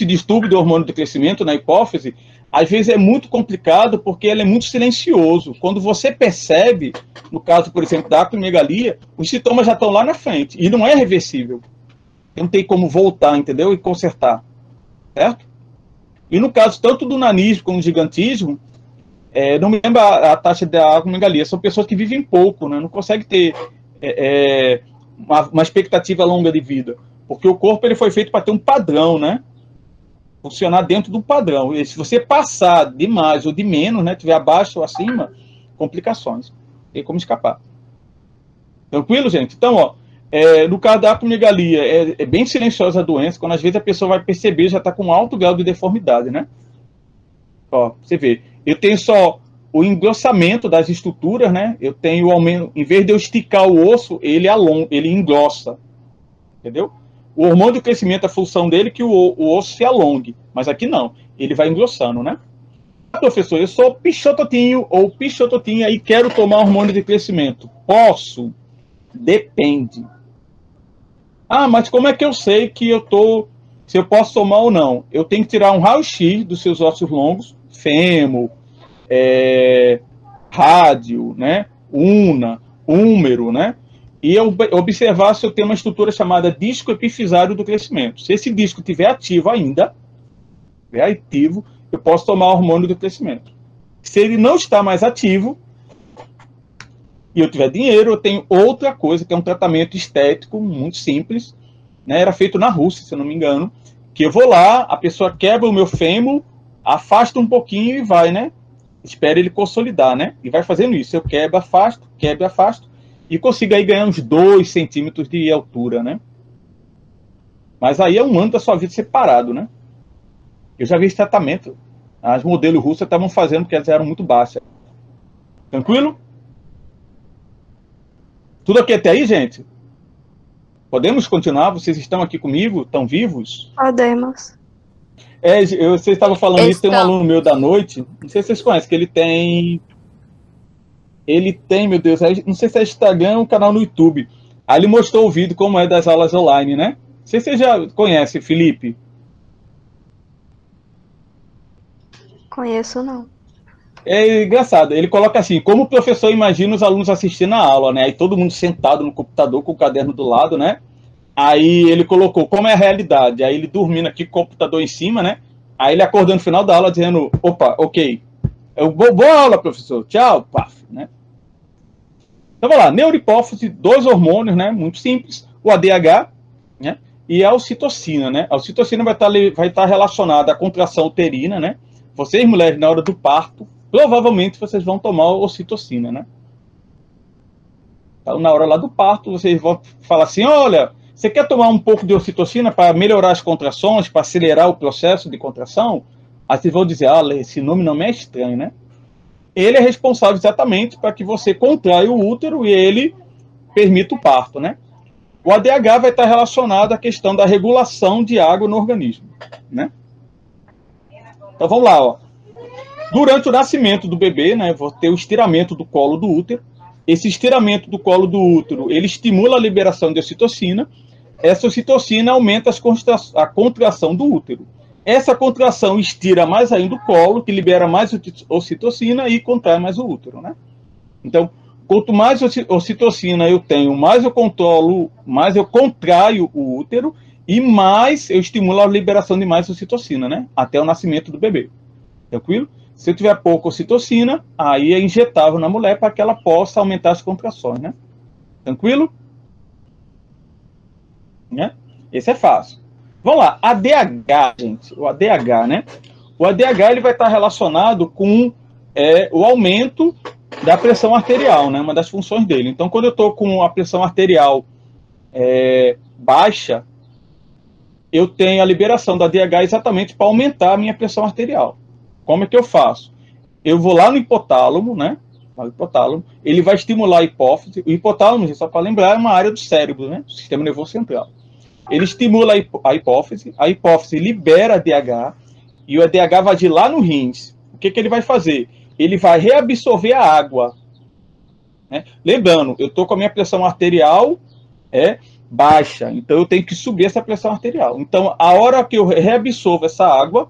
distúrbio do hormônio de crescimento na hipófise, às vezes é muito complicado porque ele é muito silencioso. Quando você percebe, no caso, por exemplo, da acromegalia, os sintomas já estão lá na frente e não é reversível. Não tem como voltar, entendeu? E consertar. Certo? E no caso, tanto do nanismo como do gigantismo, não me lembro a taxa da acromegalia, são pessoas que vivem pouco, né? Não conseguem ter uma expectativa longa de vida. Porque o corpo ele foi feito para ter um padrão, né? Funcionar dentro do padrão. E se você passar de mais ou de menos, né, tiver abaixo ou acima, complicações. Tem como escapar. Tranquilo, gente? Então, ó, no caso da acromegalia, é bem silenciosa a doença, quando às vezes a pessoa vai perceber, já está com alto grau de deformidade, né? Ó, você vê, eu tenho só o engrossamento das estruturas, né? Eu tenho o aumento, em vez de eu esticar o osso, ele engrossa. Entendeu? O hormônio de crescimento, a função dele é que o osso se alongue, mas aqui não, ele vai engrossando, né? Professor, eu sou pichototinho ou pichototinha e quero tomar hormônio de crescimento. Posso? Depende. Ah, mas como é que eu sei que se eu posso tomar ou não? Eu tenho que tirar um raio-x dos seus ossos longos, fêmur, rádio, né? Una, húmero, né? E eu observar se eu tenho uma estrutura chamada disco epifisário do crescimento. Se esse disco estiver ativo ainda, eu posso tomar hormônio do crescimento. Se ele não está mais ativo, e eu tiver dinheiro, eu tenho outra coisa, que é um tratamento estético muito simples, né? Era feito na Rússia, se eu não me engano, que eu vou lá, a pessoa quebra o meu fêmur, afasta um pouquinho e vai, né? Espera ele consolidar, né? E vai fazendo isso. Eu quebro, afasto, e consigo aí ganhar uns 2 centímetros de altura, né? Mas aí é um ano da sua vida separado, né? Eu já vi esse tratamento. As modelos russas estavam fazendo porque elas eram muito baixas. Tranquilo? Tudo ok até aí, gente? Podemos continuar? Vocês estão aqui comigo? Estão vivos? Podemos. Vocês estavam falando isso, tem um aluno meu da noite, não sei se vocês conhecem, que ele tem, meu Deus, não sei se é Instagram ou canal no YouTube. Aí ele mostrou o vídeo como é das aulas online, né? Não sei se você já conhece, Felipe. Conheço, não. É engraçado, ele coloca assim, como o professor imagina os alunos assistindo a aula, né? Aí todo mundo sentado no computador com o caderno do lado, né? Aí ele colocou como é a realidade. Aí ele dormindo aqui com o computador em cima, né? Aí ele acordando no final da aula dizendo, opa, ok. Boa aula, professor. Tchau, paf, né? Então, vamos lá. Neurohipófise, 2 hormônios, né? Muito simples. O ADH, né? E a ocitocina, né? A ocitocina vai estar relacionada à contração uterina, né? Vocês, mulheres, na hora do parto, provavelmente vocês vão tomar ocitocina, né? Então, na hora lá do parto, vocês vão falar assim, olha, você quer tomar um pouco de ocitocina para melhorar as contrações, para acelerar o processo de contração? Aí vocês vão dizer, esse nome não é estranho, né? Ele é responsável exatamente para que você contraia o útero e ele permita o parto, né? O ADH vai estar relacionado à questão da regulação de água no organismo, né? Então vamos lá, ó. Durante o nascimento do bebê, né, vou ter o estiramento do colo do útero. Esse estiramento do colo do útero, ele estimula a liberação de ocitocina. Essa ocitocina aumenta a contração do útero. Essa contração estira mais ainda o colo, que libera mais ocitocina e contrai mais o útero, né? Então, quanto mais ocitocina eu tenho, mais eu controlo, mais eu contraio o útero e mais eu estimulo a liberação de mais ocitocina, né? Até o nascimento do bebê. Tranquilo? Se eu tiver pouca ocitocina, aí é injetável na mulher para que ela possa aumentar as contrações, né? Tranquilo? Né? Esse é fácil. Vamos lá, ADH, gente. O ADH, né? O ADH ele vai estar relacionado com o aumento da pressão arterial, né? Uma das funções dele. Então, quando eu estou com a pressão arterial baixa, eu tenho a liberação da ADH exatamente para aumentar a minha pressão arterial. Como é que eu faço? Eu vou lá no hipotálamo, né? O hipotálamo, ele vai estimular a hipófise. O hipotálamo, só para lembrar, é uma área do cérebro, né? Do sistema nervoso central. Ele estimula a hipófise libera a ADH, e o ADH vai de lá no rins. O que ele vai fazer? Ele vai reabsorver a água. Né? Lembrando, eu estou com a minha pressão arterial baixa, então eu tenho que subir essa pressão arterial. Então, a hora que eu reabsorvo essa água,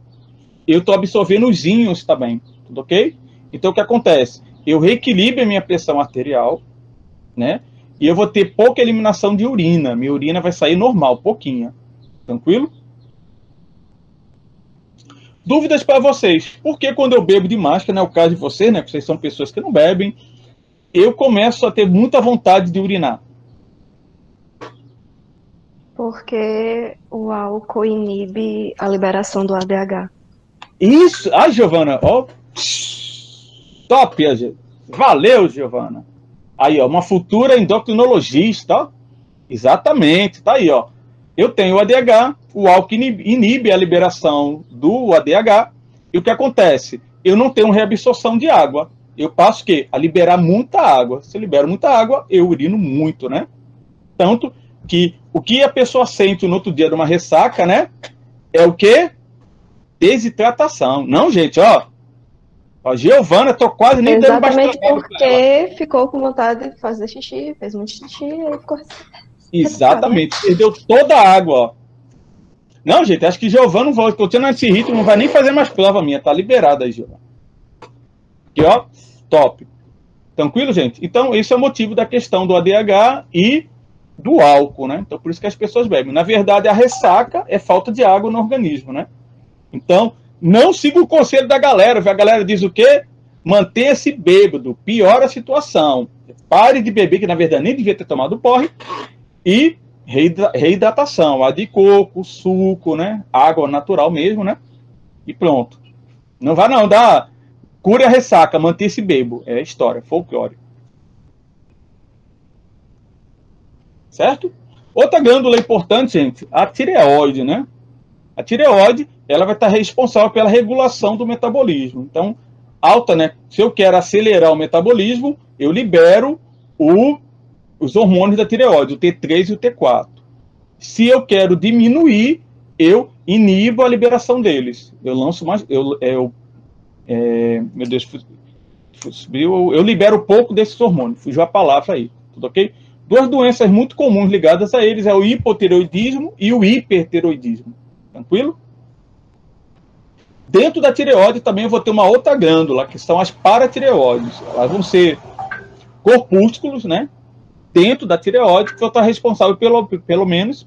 eu estou absorvendo os íons também, tudo ok? Então, o que acontece? Eu reequilibro a minha pressão arterial, né? E eu vou ter pouca eliminação de urina. Minha urina vai sair normal, pouquinha. Tranquilo? Dúvidas para vocês. Por que quando eu bebo demais, que não é o caso de vocês, né? Vocês são pessoas que não bebem, eu começo a ter muita vontade de urinar? Porque o álcool inibe a liberação do ADH. Isso! Ah, Giovana, ó. Top, valeu, Giovana. Aí, ó, uma futura endocrinologista, ó. Exatamente, tá aí, ó. Eu tenho o ADH, o álcool inibe a liberação do ADH, e o que acontece? Eu não tenho reabsorção de água. Eu passo o quê? A liberar muita água. Se eu libero muita água, eu urino muito, né? Tanto que o que a pessoa sente no outro dia de uma ressaca, né? É o quê? Desidratação. Não, gente, ó. Ó, Giovana, tô quase nem dando bastante. Exatamente porque ficou com vontade de fazer xixi, fez muito xixi, aí ficou... Exatamente, perdeu toda a água, ó. Não, gente, acho que Giovana não vai, continuando nesse ritmo, não vai nem fazer mais prova minha, tá liberada aí, Giovana. Aqui, ó, top. Tranquilo, gente? Então, esse é o motivo da questão do ADH e do álcool, né? Então, por isso que as pessoas bebem. Na verdade, a ressaca é falta de água no organismo, né? Então, não siga o conselho da galera. A galera diz o quê? Mantenha-se bêbado, piora a situação. Pare de beber, que na verdade nem devia ter tomado porre. E reidratação, a de coco, suco, né? Água natural mesmo, né? E pronto. Não vai não, dá... Cure a ressaca, manter-se bebo. É história, folclore. Certo? Outra glândula importante, gente, a tireoide, né? A tireoide, ela vai estar responsável pela regulação do metabolismo. Então, alta, né? Se eu quero acelerar o metabolismo, eu libero os hormônios da tireoide, o T3 e o T4. Se eu quero diminuir, eu inibo a liberação deles. Eu lanço mais... meu Deus, eu libero pouco desses hormônios. Fugiu a palavra aí, tudo ok? Duas doenças muito comuns ligadas a eles é o hipotireoidismo e o hipertireoidismo. Tranquilo? Dentro da tireoide também eu vou ter uma outra glândula, que são as paratireoides. Elas vão ser corpúsculos, né? Dentro da tireoide, que vão estar responsável pelo menos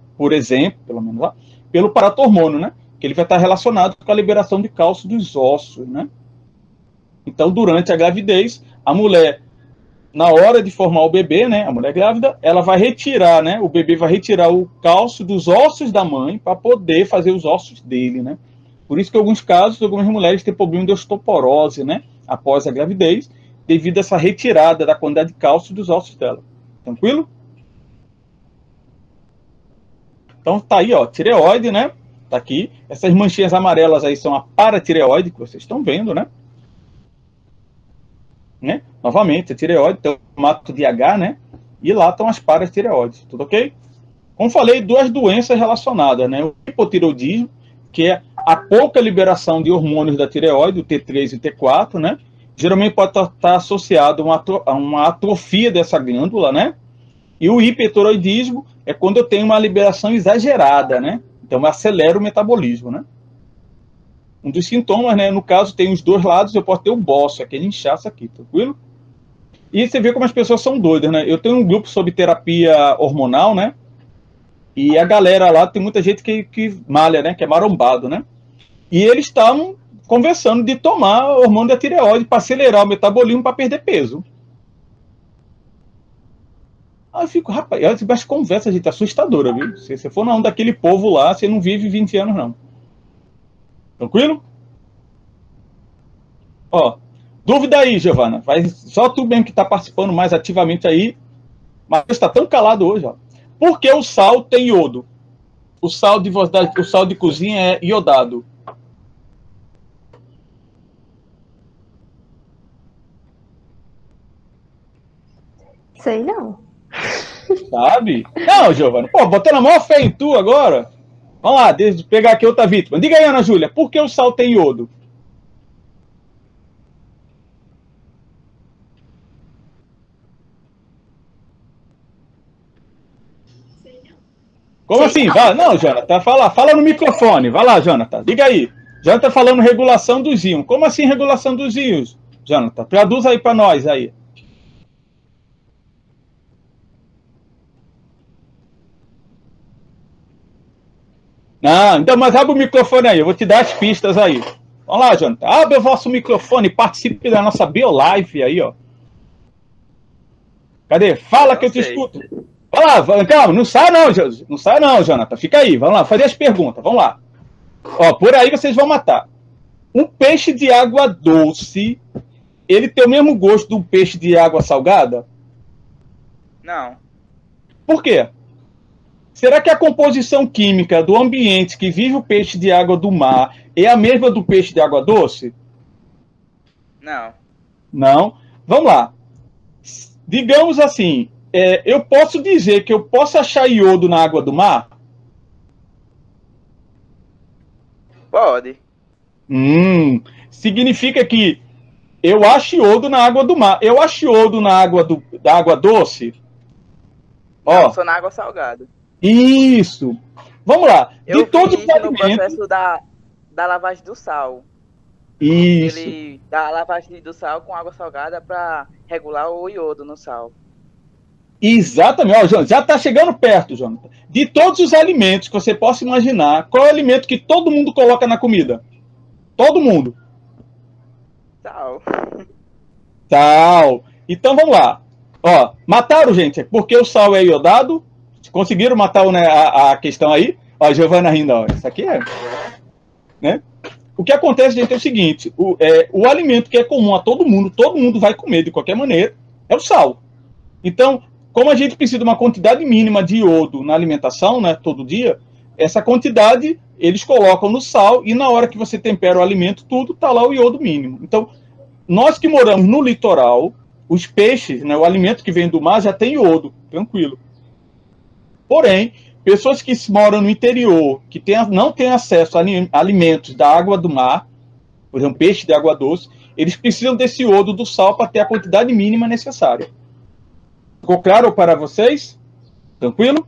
lá, pelo paratormônio, né? Que ele vai estar relacionado com a liberação de cálcio dos ossos, né? Então, durante a gravidez, a mulher, na hora de formar o bebê, né? A mulher grávida, ela vai retirar, né? O bebê vai retirar o cálcio dos ossos da mãe para poder fazer os ossos dele, né? Por isso que, em alguns casos, algumas mulheres têm problema de osteoporose, né? Após a gravidez, devido a essa retirada da quantidade de cálcio dos ossos dela. Tranquilo? Então, tá aí, ó, tireoide, né? Tá aqui. Essas manchinhas amarelas aí são a paratireoide, que vocês estão vendo, né? Novamente, a tireoide, tem o formato de H, né? E lá estão as paratireoides, tudo ok? Como falei, duas doenças relacionadas, né? O hipotireoidismo, que é a pouca liberação de hormônios da tireoide, o T3 e o T4, né? Geralmente pode estar associado a uma atrofia dessa glândula, né? E o hipertireoidismo é quando eu tenho uma liberação exagerada, né? Então, acelera o metabolismo, né? Um dos sintomas, né? No caso, tem os dois lados, eu posso ter o bócio, aquele inchaço aqui, tranquilo? E você vê como as pessoas são doidas, né? Eu tenho um grupo sobre terapia hormonal, né? E a galera lá, tem muita gente que malha, né? Que é marombado, né? E eles estavam conversando de tomar hormônio da tireoide para acelerar o metabolismo para perder peso. Aí eu fico, rapaz, essa conversa, gente, assustadora, viu? Se você for na onda daquele povo lá, você não vive 20 anos, não. Tranquilo? Ó, dúvida aí, Giovana. Só tu mesmo que está participando mais ativamente aí. Mas está tão calado hoje, ó. Por que o sal tem iodo? o sal de cozinha é iodado? Sei não. Sabe? Não, Giovana. Pô, botando a maior fé em tu agora. Vamos lá, deixa eu pegar aqui outra vítima. Diga aí, Ana Júlia, por que o sal tem iodo? Como assim? Vai, não, Jonathan, fala no microfone. Vai lá, Jonathan, diga aí. Jonathan falando regulação dos íons. Como assim regulação dos íons, Jonathan? Traduz aí para nós aí. Não, então, mas abre o microfone aí, eu vou te dar as pistas aí. Vamos lá, Jonathan. Abre o vosso microfone, participe da nossa BioLive aí, ó. Cadê? Fala que eu te escuto. Vai lá, calma, não sai não, Jonathan. Fica aí, vamos lá, fazer as perguntas, vamos lá. Ó, por aí vocês vão matar. Um peixe de água doce, ele tem o mesmo gosto do peixe de água salgada? Não. Por quê? Será que a composição química do ambiente que vive o peixe de água do mar é a mesma do peixe de água doce? Não. Não. Vamos lá. Digamos assim, eu posso dizer que eu posso achar iodo na água do mar? Pode. Significa que eu acho iodo na água do mar. Eu acho iodo na água da água doce? Não, só na água salgada. Isso. Vamos lá. Eu de todos fiz os no alimentos... processo da lavagem do sal. Isso. Da lavagem do sal com água salgada para regular o iodo no sal. Exatamente. Ó, Jonathan, já está chegando perto, Jonathan. De todos os alimentos que você possa imaginar, qual é o alimento que todo mundo coloca na comida? Todo mundo. Sal. Sal. Então vamos lá. Ó, mataram, gente, porque o sal é iodado. Conseguiram matar, né, a questão aí? Ó, a Giovana rindo, ó. Isso aqui é... Né? O que acontece, gente, é o seguinte. O alimento que é comum a todo mundo vai comer de qualquer maneira, é o sal. Então, como a gente precisa de uma quantidade mínima de iodo na alimentação, né, todo dia, essa quantidade eles colocam no sal e na hora que você tempera o alimento, tudo, tá lá o iodo mínimo. Então, nós que moramos no litoral, os peixes, né, o alimento que vem do mar já tem iodo, tranquilo. Porém, pessoas que moram no interior, que não têm acesso a alimentos da água do mar, por exemplo, peixe de água doce, eles precisam desse iodo do sal para ter a quantidade mínima necessária. Ficou claro para vocês? Tranquilo?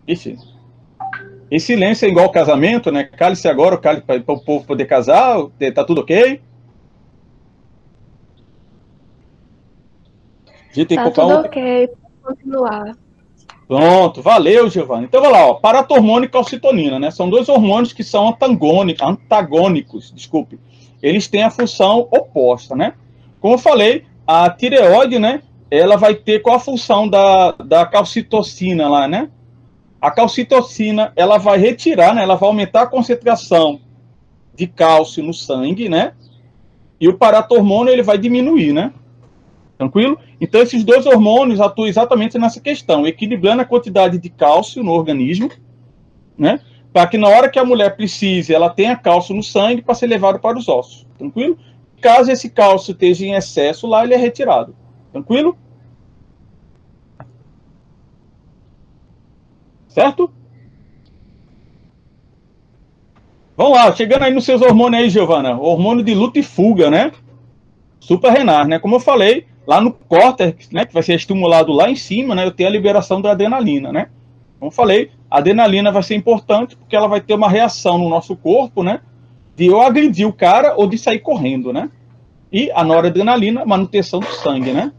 Esse silêncio é igual casamento, né? Cale-se agora, cale para o povo poder casar, tá tudo ok? Tá tudo ok, pode continuar. Pronto, valeu, Giovana. Então, vai lá, ó, paratormônio e calcitonina, né? São dois hormônios que são antagônicos, desculpe. Eles têm a função oposta, né? Como eu falei, a tireoide, né? Ela vai ter qual a função da calcitocina lá, né? A calcitocina, ela vai retirar, né? Ela vai aumentar a concentração de cálcio no sangue, né? E o paratormônio, ele vai diminuir, né? Tranquilo? Então, esses dois hormônios atuam exatamente nessa questão, equilibrando a quantidade de cálcio no organismo, né? Para que na hora que a mulher precise, ela tenha cálcio no sangue para ser levado para os ossos. Tranquilo? Caso esse cálcio esteja em excesso lá, ele é retirado. Tranquilo? Certo? Vamos lá, chegando aí nos seus hormônios aí, Giovana. O hormônio de luta e fuga, né? Suprarrenal, né? Como eu falei, lá no córtex, né, que vai ser estimulado lá em cima, né, eu tenho a liberação da adrenalina, né? Como eu falei, a adrenalina vai ser importante porque ela vai ter uma reação no nosso corpo, né, de eu agredir o cara ou de sair correndo, né? E a noradrenalina, manutenção do sangue, né?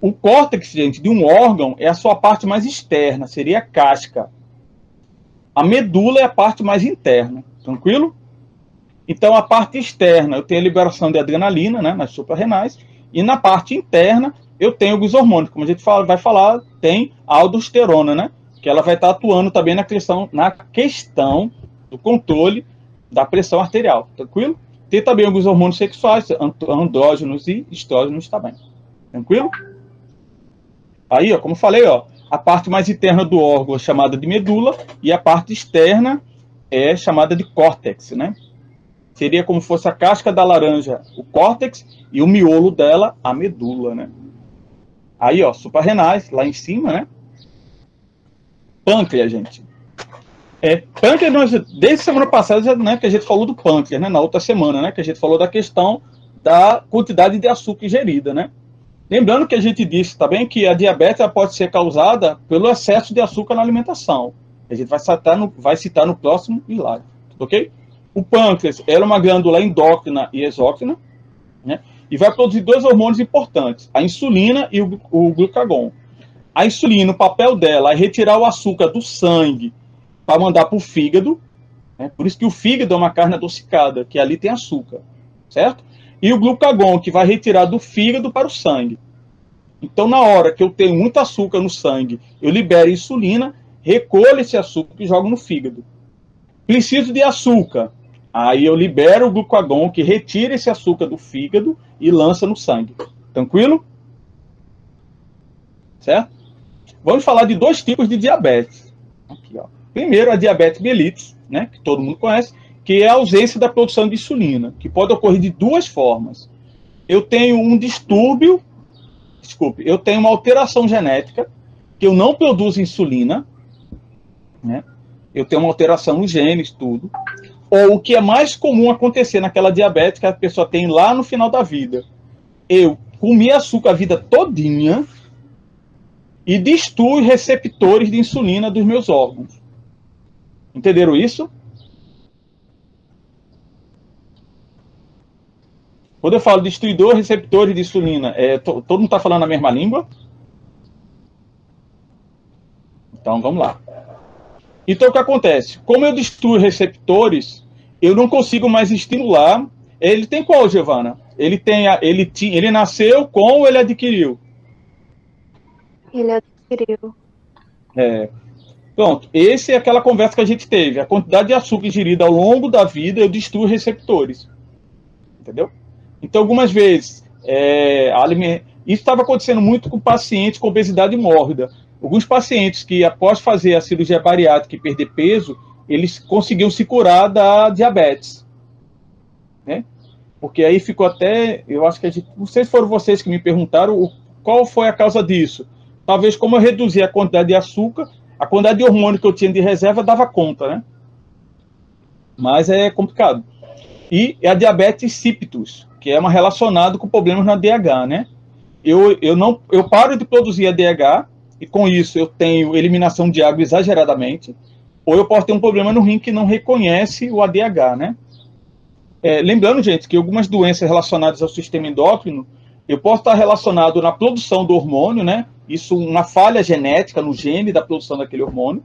O córtex, gente, de um órgão é a sua parte mais externa, seria a casca. A medula é a parte mais interna, tranquilo? Então, a parte externa, eu tenho a liberação de adrenalina, né, nas suprarrenais, e na parte interna, eu tenho alguns hormônios, como a gente vai falar, tem a aldosterona, né, que ela vai estar atuando também na questão do controle da pressão arterial, tranquilo? Tem também alguns hormônios sexuais, andrógenos e estrógenos também. Tranquilo? Aí, ó, como eu falei, ó, a parte mais interna do órgão é chamada de medula e a parte externa é chamada de córtex, né? Seria como se fosse a casca da laranja, o córtex, e o miolo dela, a medula, né? Aí, ó, suprarrenais, lá em cima, né? Pâncreas, gente. Pâncreas, desde semana passada, né, que a gente falou do pâncreas, né? Na outra semana, né? Que a gente falou da questão da quantidade de açúcar ingerida, né? Lembrando que a gente disse também que a diabetes pode ser causada pelo excesso de açúcar na alimentação. A gente vai citar no próximo slide, ok? O pâncreas é uma glândula endócrina e exócrina, né? E vai produzir dois hormônios importantes, a insulina e o glucagon. A insulina, o papel dela é retirar o açúcar do sangue para mandar para o fígado, né? Por isso que o fígado é uma carne adocicada, que ali tem açúcar, certo? E o glucagon, que vai retirar do fígado para o sangue. Então, na hora que eu tenho muito açúcar no sangue, eu libero insulina, recolho esse açúcar e jogo no fígado. Preciso de açúcar. Aí eu libero o glucagon, que retira esse açúcar do fígado e lança no sangue. Tranquilo? Certo? Vamos falar de dois tipos de diabetes. Aqui, ó. Primeiro, a diabetes mellitus, né, que todo mundo conhece, que é a ausência da produção de insulina, que pode ocorrer de duas formas. Eu tenho um distúrbio, eu tenho uma alteração genética, que eu não produzo insulina, né? Eu tenho uma alteração nos genes, tudo. Ou o que é mais comum acontecer naquela diabetes que a pessoa tem lá no final da vida. Eu comi açúcar a vida todinha e destruo os receptores de insulina dos meus órgãos. Entenderam isso? Quando eu falo destruidor receptores de insulina, todo mundo está falando a mesma língua? Então, vamos lá. Então, o que acontece? Como eu destruo receptores, eu não consigo mais estimular. Ele tem qual, Giovana? Ele nasceu com ou ele adquiriu? Ele adquiriu. Pronto, essa é aquela conversa que a gente teve. A quantidade de açúcar ingerida ao longo da vida, eu destruo receptores. Entendeu? Então, algumas vezes, isso estava acontecendo muito com pacientes com obesidade mórbida. Alguns pacientes que, após fazer a cirurgia bariátrica e perder peso, eles conseguiam se curar da diabetes. Né? Porque aí ficou até, eu acho que não sei se foram vocês que me perguntaram qual foi a causa disso. Talvez como eu reduzi a quantidade de açúcar, a quantidade de hormônio que eu tinha de reserva dava conta, né? Mas é complicado. E a diabetes insípidos, que é relacionado com problemas na DH, né? Eu paro de produzir a DH e com isso eu tenho eliminação de água exageradamente, ou eu posso ter um problema no rim que não reconhece o ADH, né? Lembrando, gente, que algumas doenças relacionadas ao sistema endócrino, eu posso estar relacionado na produção do hormônio, né? Isso, uma falha genética no gene da produção daquele hormônio,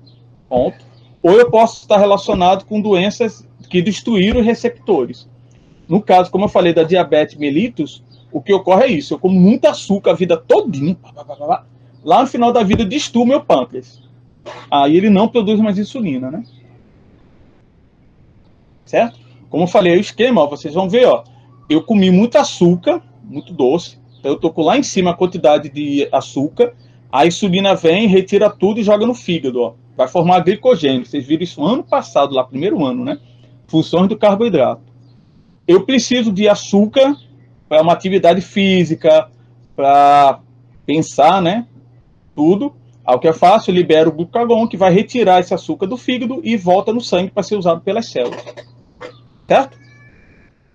ponto. Ou eu posso estar relacionado com doenças que destruíram os receptores. No caso, como eu falei da diabetes mellitus, o que ocorre é isso. Eu como muito açúcar a vida todinha. Lá no final da vida eu destruo meu pâncreas. Aí ele não produz mais insulina, né? Certo? Como eu falei, o esquema, ó, vocês vão ver, ó. Eu comi muito açúcar, muito doce. Então eu tô com lá em cima a quantidade de açúcar. A insulina vem, retira tudo e joga no fígado, ó. Vai formar glicogênio. Vocês viram isso ano passado, lá, primeiro ano, né? Funções do carboidrato. Eu preciso de açúcar para uma atividade física, para pensar, né? Tudo. Aí o que eu faço? Eu libero o glucagon, que vai retirar esse açúcar do fígado e volta no sangue para ser usado pelas células. Certo?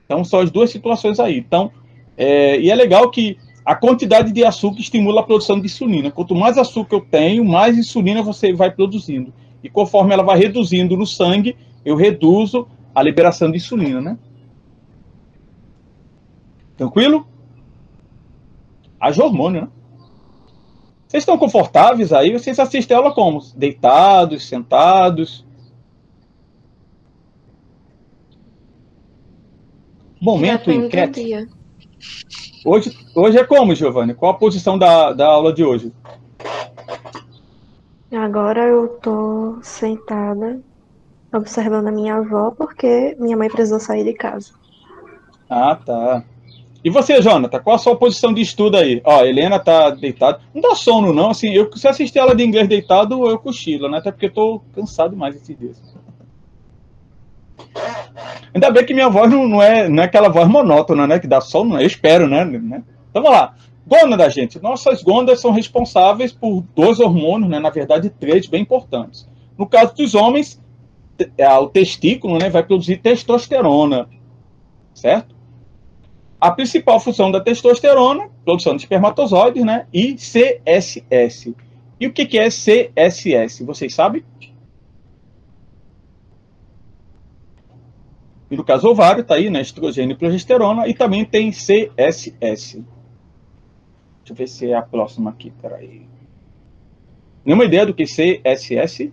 Então, são as duas situações aí. Então, e é legal que a quantidade de açúcar estimula a produção de insulina. Quanto mais açúcar eu tenho, mais insulina você vai produzindo. E conforme ela vai reduzindo no sangue, eu reduzo a liberação de insulina, né? Tranquilo? Haja hormônio, né? Vocês estão confortáveis aí? Vocês assistem a aula como? Deitados, sentados? Momento incrédulo. Hoje é como, Giovanni? Qual a posição da aula de hoje? Agora eu tô sentada, observando a minha avó, porque minha mãe precisou sair de casa. Ah, tá. E você, Jonathan, qual a sua posição de estudo aí? Ó, Helena tá deitada. Não dá sono, não. Assim, se assistir aula de inglês deitado, eu cochilo, né? Até porque eu tô cansado demais esses dias. Ainda bem que minha voz não é aquela voz monótona, né? Que dá sono, eu espero, né? Então, vamos lá. Gônada, gente. Nossas gônadas são responsáveis por 2 hormônios, né? Na verdade, 3 bem importantes. No caso dos homens, o testículo, né, vai produzir testosterona, certo? A principal função da testosterona, produção de espermatozoides, né, e CSS. E o que é CSS? Vocês sabem? E no caso, o ovário está aí, né, estrogênio e progesterona, e também tem CSS. Deixa eu ver se é a próxima aqui, peraí. Nenhuma ideia do que CSS?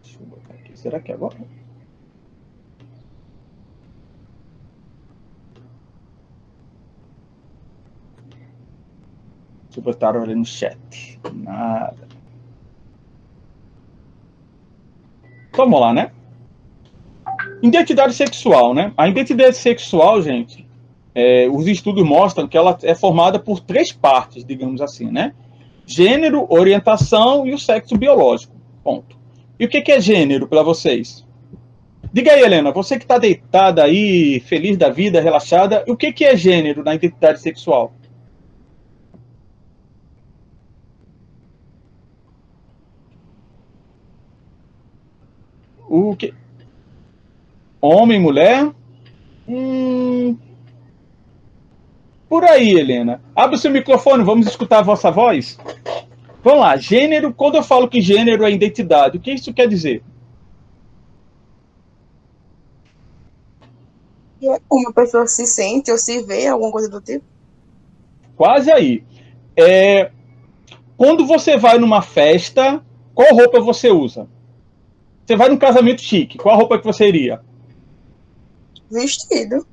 Deixa eu botar aqui. Será que é agora? Deixa eu botar ali no chat. Nada. Vamos lá, né? Identidade sexual, né? A identidade sexual, gente, os estudos mostram que ela é formada por 3 partes, digamos assim, né? Gênero, orientação e o sexo biológico. Ponto. E o que é gênero para vocês? Diga aí, Helena, você que está deitada aí, feliz da vida, relaxada, o que é gênero na identidade sexual? O que? Homem, mulher? Por aí, Helena. Abre o seu microfone, vamos escutar a vossa voz. Vamos lá, gênero, quando eu falo que gênero é identidade, o que isso quer dizer? Como a pessoa se sente ou se vê, alguma coisa do tipo. Quase aí. Quando você vai numa festa, qual roupa você usa? Você vai num casamento chique, qual roupa que você iria? Vestido.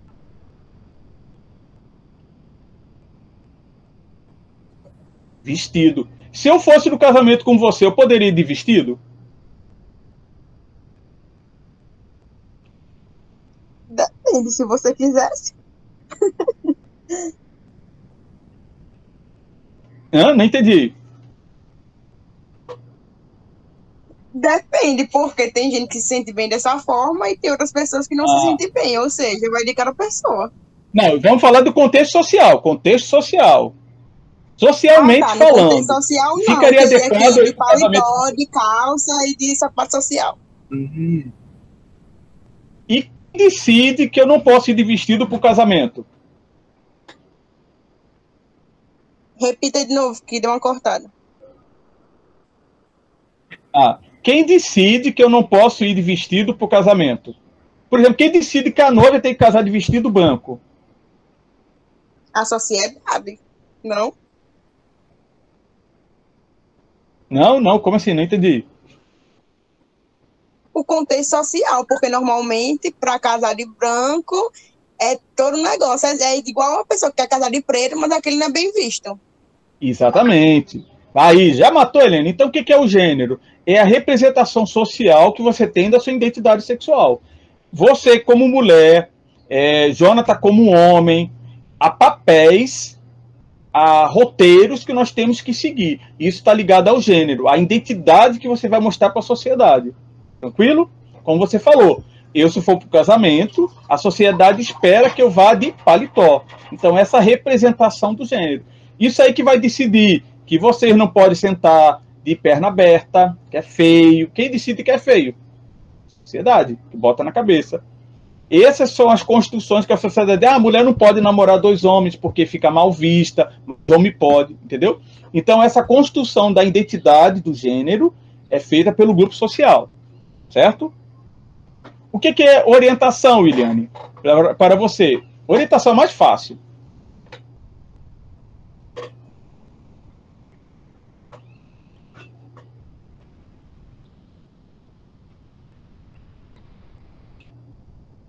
Vestido. Se eu fosse no casamento com você, eu poderia ir de vestido? Depende, se você quisesse. Não entendi. Depende, porque tem gente que se sente bem dessa forma e tem outras pessoas que não se sentem bem, ou seja, vai de cada pessoa. Não, vamos falar do contexto social. Contexto social. Socialmente no falando. contexto social, não. Ficaria adequado de paletó, de calça e de sapato social. E quem decide que eu não posso ir de vestido para o casamento? Repita de novo, que deu uma cortada. Quem decide que eu não posso ir de vestido para o casamento? Por exemplo, quem decide que a noiva tem que casar de vestido branco? A sociedade, não? Não, como assim? Não entendi. O contexto social, porque normalmente, para casar de branco, é todo um negócio. É igual uma pessoa que quer casar de preto, mas aquele não é bem visto. Exatamente. Aí, já matou, Helena? Então, o que é o gênero? É a representação social que você tem da sua identidade sexual. Você, como mulher, Jonathan, como homem, há papéis, há roteiros que nós temos que seguir. Isso está ligado ao gênero, à identidade que você vai mostrar para a sociedade. Tranquilo? Como você falou, se for para o casamento, a sociedade espera que eu vá de paletó. Então, essa representação do gênero. Isso aí que vai decidir que vocês não podem sentar de perna aberta, que é feio. Quem decide que é feio? Sociedade, que bota na cabeça. Essas são as construções que a sociedade... a mulher não pode namorar 2 homens porque fica mal vista, o homem pode, entendeu? Então, essa construção da identidade do gênero é feita pelo grupo social, certo? O que é orientação, Williane? Para você. Orientação é mais fácil.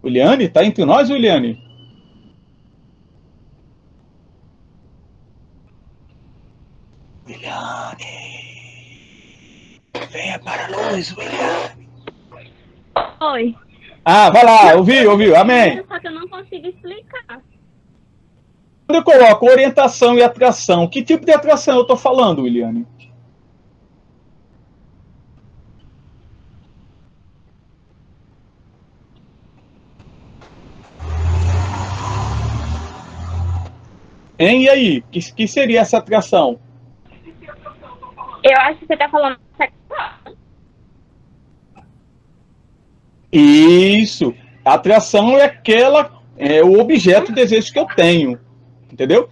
Williane, tá entre nós, Williane? Williane. Venha para a luz, William. Oi. Ah, vai lá, ouviu, amém. Só que eu não consigo explicar. Quando eu coloco orientação e atração, que tipo de atração eu estou falando, Williane? Hein? E aí? Que seria essa atração? Eu acho que você tá falando sexual. Isso. A atração é o objeto, o desejo que eu tenho. Entendeu?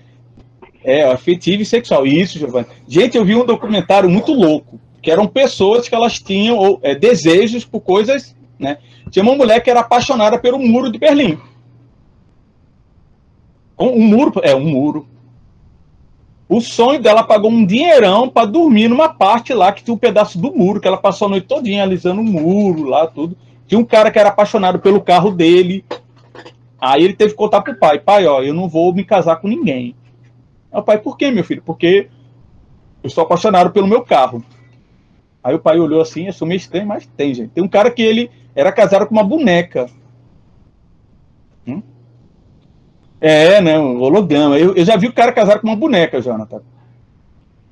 É, afetivo e sexual. Isso, Giovanni. Gente, eu vi um documentário muito louco, que eram pessoas que elas tinham desejos por coisas, né? Tinha uma mulher que era apaixonada pelo muro de Berlim. Um muro. O sonho dela pagou um dinheirão para dormir numa parte lá que tinha um pedaço do muro, que ela passou a noite todinha alisando o muro lá, tudo. Tinha um cara que era apaixonado pelo carro dele. Aí ele teve que contar pro pai, ó, eu não vou me casar com ninguém. Aí o pai, por quê, meu filho? Porque eu sou apaixonado pelo meu carro. Aí o pai olhou assim, achou meio estranho, mas tem, gente. Tem um cara que ele era casado com uma boneca. É, né, um holograma. Eu já vi o cara casado com uma boneca, Jonathan.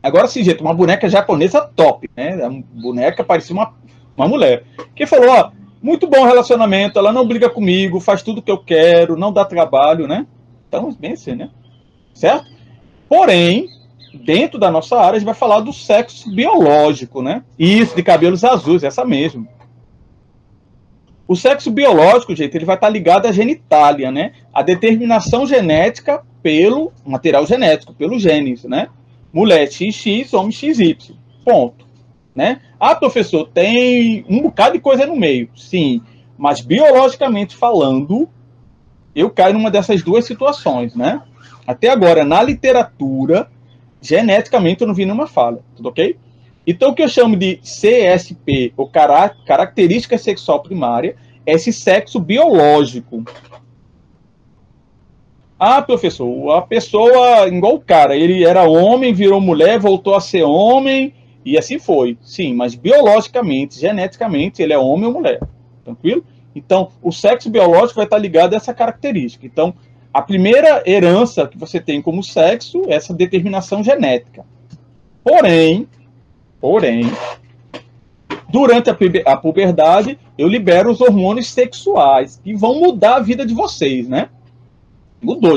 Agora sim, gente, uma boneca japonesa top, né? A boneca parecia uma mulher. Que falou, ó, muito bom relacionamento, ela não briga comigo, faz tudo que eu quero, não dá trabalho, né? Então, bem assim, né? Certo? Porém, dentro da nossa área, a gente vai falar do sexo biológico, né? Isso, de cabelos azuis, essa mesmo. O sexo biológico, gente, ele vai estar ligado à genitália, né? A determinação genética pelo material genético, pelos genes, né? Mulher XX, homem XY. Ponto. Né? Ah, professor, tem um bocado de coisa no meio. Sim, mas biologicamente falando, eu caio numa dessas duas situações, né? Até agora, na literatura, geneticamente eu não vi nenhuma falha. Tudo ok? Então, o que eu chamo de CSP, ou característica sexual primária, é esse sexo biológico. Ah, professor, a pessoa, igual o cara, ele era homem, virou mulher, voltou a ser homem, e assim foi. Sim, mas biologicamente, geneticamente, ele é homem ou mulher. Tranquilo? Então, o sexo biológico vai estar ligado a essa característica. Então, a primeira herança que você tem como sexo é essa determinação genética. Porém, durante a puberdade, eu libero os hormônios sexuais, que vão mudar a vida de vocês, né?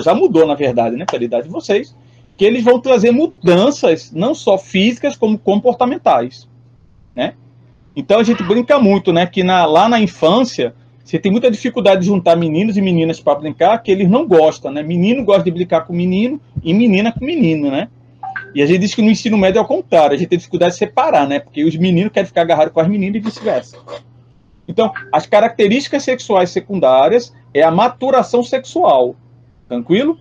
Já mudou, na verdade, né? Pela idade de vocês, que eles vão trazer mudanças, não só físicas, como comportamentais, né? Então, a gente brinca muito, né? Que lá na infância, você tem muita dificuldade de juntar meninos e meninas para brincar, que eles não gostam, né? Menino gosta de brincar com menino e menina com menino, né? E a gente diz que no ensino médio é o contrário, a gente tem dificuldade de separar, né? Porque os meninos querem ficar agarrados com as meninas e vice-versa. Então, as características sexuais secundárias é a maturação sexual. Tranquilo?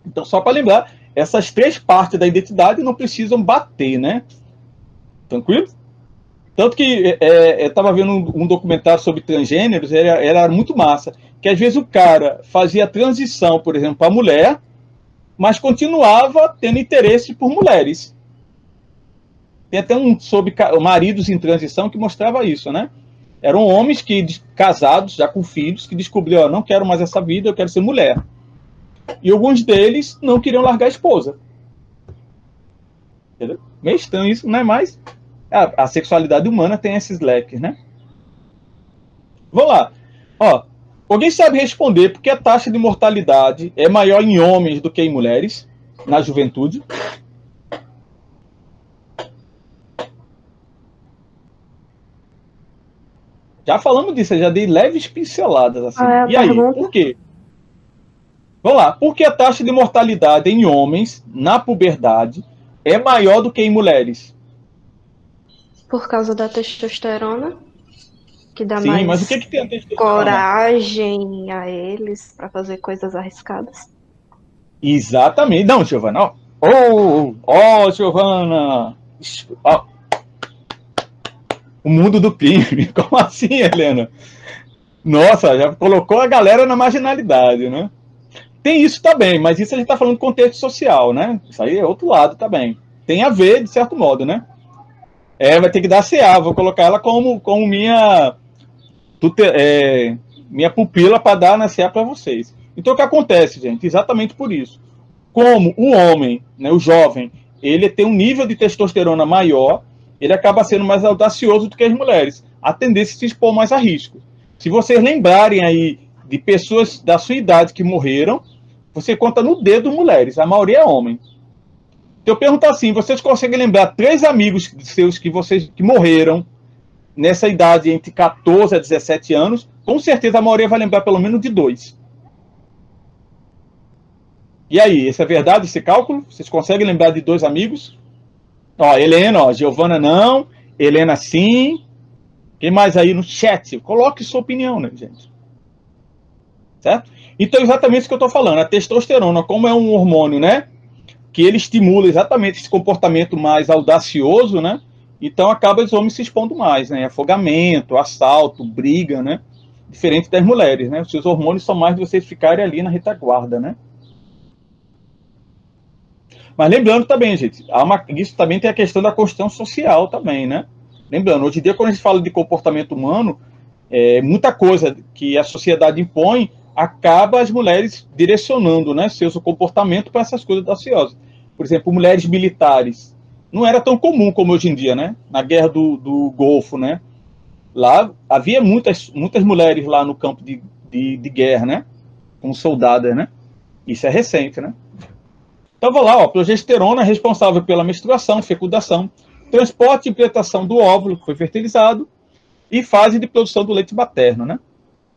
Então, só para lembrar, essas três partes da identidade não precisam bater, né? Tranquilo? Tanto que eu estava vendo um documentário sobre transgêneros, era muito massa, que às vezes o cara fazia a transição, por exemplo, para a mulher, mas continuava tendo interesse por mulheres. Tem até um sobre maridos em transição que mostrava isso, né? Eram homens casados, já com filhos, que descobriram, não quero mais essa vida, eu quero ser mulher. E alguns deles não queriam largar a esposa. Entendeu? Meio estranho isso, não é mais? A sexualidade humana tem esses leques, né? Vamos lá. Ó, alguém sabe responder por que a taxa de mortalidade é maior em homens do que em mulheres na juventude? Já falamos disso, eu já dei leves pinceladas assim. E aí, por quê? Vamos lá. Por que a taxa de mortalidade em homens na puberdade é maior do que em mulheres? Por causa da testosterona, que dá Sim, mais mas o que tem a testosterona? coragem a eles para fazer coisas arriscadas. Exatamente. Não, Giovana. Ó, Giovana. Ó. O mundo do crime. Como assim, Helena? Nossa, já colocou a galera na marginalidade, né? Tem isso também, mas isso a gente está falando de contexto social, né? Isso aí é outro lado também. Tem a ver, de certo modo, né? Vai ter que dar CA, vou colocar ela como minha pupila para dar na CA para vocês. Então o que acontece, gente? Exatamente por isso. Como o homem, né, o jovem, ele tem um nível de testosterona maior, ele acaba sendo mais audacioso do que as mulheres. A tendência é se expor mais a risco. Se vocês lembrarem aí de pessoas da sua idade que morreram, você conta no dedo mulheres, a maioria é homem. Então eu pergunto assim, vocês conseguem lembrar 3 amigos seus que morreram nessa idade entre 14 a 17 anos? Com certeza a maioria vai lembrar pelo menos de 2. E aí, isso é verdade, esse cálculo? Vocês conseguem lembrar de 2 amigos? Ó, Helena, ó, Giovana não, Helena sim. Quem mais aí no chat? Coloque sua opinião, né, gente? Certo? Então, exatamente isso que eu estou falando. A testosterona, como é um hormônio, né? Que ele estimula exatamente esse comportamento mais audacioso, né? Então, acaba os homens se expondo mais, né? Afogamento, assalto, briga, né? Diferente das mulheres, né? Os seus hormônios são mais de vocês ficarem ali na retaguarda, né? Mas lembrando também, gente, isso também tem a questão da construção social também, né? Lembrando, hoje em dia, quando a gente fala de comportamento humano, muita coisa que a sociedade impõe acaba as mulheres direcionando, né, seu comportamento para essas coisas audaciosas. Por exemplo, mulheres militares. Não era tão comum como hoje em dia, né? Na guerra do Golfo, né? Lá havia muitas mulheres lá no campo de guerra, né? Como soldadas, né? Isso é recente, né? Então, vou lá, ó, progesterona é responsável pela menstruação, fecundação, transporte e implantação do óvulo, que foi fertilizado, e fase de produção do leite materno, né?